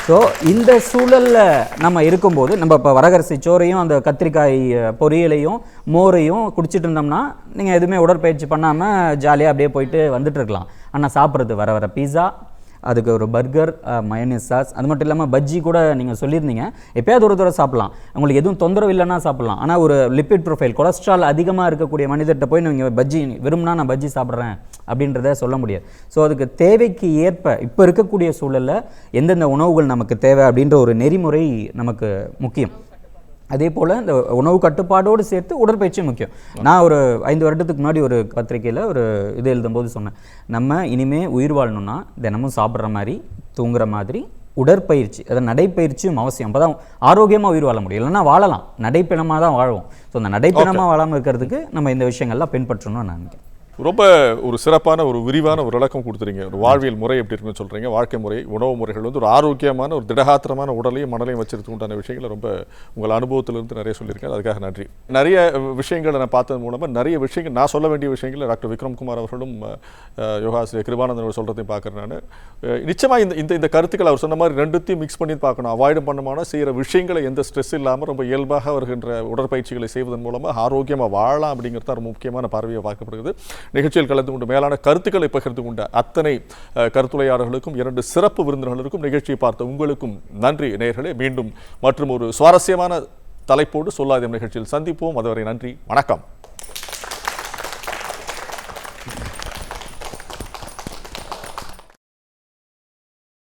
ஸோ இந்த சூழலில் நம்ம இருக்கும்போது நம்ம இப்போ வரகரிசி சோறையும் அந்த கத்திரிக்காய் பொரியலையும் மோரையும் குடிச்சிட்டு இருந்தோம்னா நீங்கள் எதுவுமே உடற்பயிற்சி பண்ணாமல் ஜாலியாக அப்படியே போயிட்டு வந்துட்டுருக்கலாம். ஆனால் சாப்பிட்றது வர பீஸா, அதுக்கு ஒரு பர்கர், மயோனிஸ் சாஸ், அது மட்டும் இல்லாமல் பஜ்ஜி கூட நீங்கள் சொல்லியிருந்தீங்க, எப்போயாவது ஒரு தடவை சாப்பிட்லாம், உங்களுக்கு எதுவும் தொந்தரவு இல்லைன்னா சாப்பிட்லாம். ஆனால் ஒரு லிப்பிட் ப்ரொஃபைல், கொலஸ்ட்ரால் அதிகமாக இருக்கக்கூடிய மனிதர்கிட்ட போய் நீங்கள் பஜ்ஜி விரும்பினா நான் பஜ்ஜி சாப்பிட்றேன் அப்படின்றத சொல்ல முடியாது. ஸோ அதுக்கு தேவைக்கு ஏற்ப இப்போ இருக்கக்கூடிய சூழலில் எந்தெந்த உணவுகள் நமக்கு தேவை அப்படின்ற ஒரு நெறிமுறை நமக்கு முக்கியம். அதே போல் இந்த உணவு கட்டுப்பாடோடு சேர்த்து உடற்பயிற்சி முக்கியம். நான் ஒரு 5 வருடத்துக்கு முன்னாடி ஒரு பத்திரிக்கையில் ஒரு இது எழுதும்போது சொன்னேன், நம்ம இனிமேல் உயிர் வாழணும்னா தினமும் சாப்பிட்ற மாதிரி தூங்குற மாதிரி உடற்பயிற்சி, அதாவது நடைப்பயிற்சியும் அவசியம். அப்போ தான் ஆரோக்கியமாக உயிர் வாழ முடியும். இல்லைன்னா வாழலாம், நடைப்பிணமாக தான் வாழுவோம். ஸோ அந்த நடைப்பிணமாக வாழாமல் இருக்கிறதுக்கு நம்ம இந்த விஷயங்கள்லாம் பின்பற்றணும்னு நான் நினைக்கிறேன். ரொம்ப ஒரு சிறப்பான ஒரு விரிவான ஒரு விளக்கம் கொடுத்துறீங்க. ஒரு வாழ்வியல் முறை எப்படி இருக்குன்னு சொல்கிறீங்க, வாழ்க்கை முறை, உணவு முறைகள் வந்து ஒரு ஆரோக்கியமான ஒரு திடகாத்திரமான உடலையும் மனதையும் வச்சிருக்க உண்டான விஷயங்களை ரொம்ப உங்கள் அனுபவத்திலிருந்து நிறைய சொல்லியிருக்கேன். அதுக்காக நன்றி. நிறைய விஷயங்களை நான் பார்த்தது மூலமாக நிறைய விஷயங்கள் நான் சொல்ல வேண்டிய விஷயங்களை டாக்டர் விக்ரம்குமார் அவர்களும் யோகாசிரியர் கிருபானந்தன் சொல்கிறதையும் பார்க்குறேன். நான் நிச்சயமாக இந்த கருத்துக்கள் அவர் சொன்ன மாதிரி ரெண்டுத்தையும் மிக்ஸ் பண்ணி பார்க்கணும். அவாய்டும் பண்ணமான செய்கிற விஷயங்களை எந்த ஸ்ட்ரெஸ் இல்லாமல் ரொம்ப இயல்பாக வருகின்ற உடற்பயிற்சிகளை செய்வதன் மூலமாக ஆரோக்கியமாக வாழலாம் அப்படிங்கிறது தான் ரொம்ப முக்கியமான பார்வையை பார்க்கப்படுகிறது. நிகழ்ச்சியில் கலந்து கொண்டு மேலான கருத்துக்களை பகிர்ந்து கொண்ட அத்தனை கருத்துரையாளர்களுக்கும் 2 சிறப்பு விருந்தினர்களுக்கும் நிகழ்ச்சியை பார்த்த உங்களுக்கும் நன்றி நேயர்களே. மீண்டும் மற்றும் ஒரு சுவாரஸ்யமான தலைப்போடு சொல்லாத நிகழ்ச்சியில் சந்திப்போம். அதுவரை நன்றி, வணக்கம்.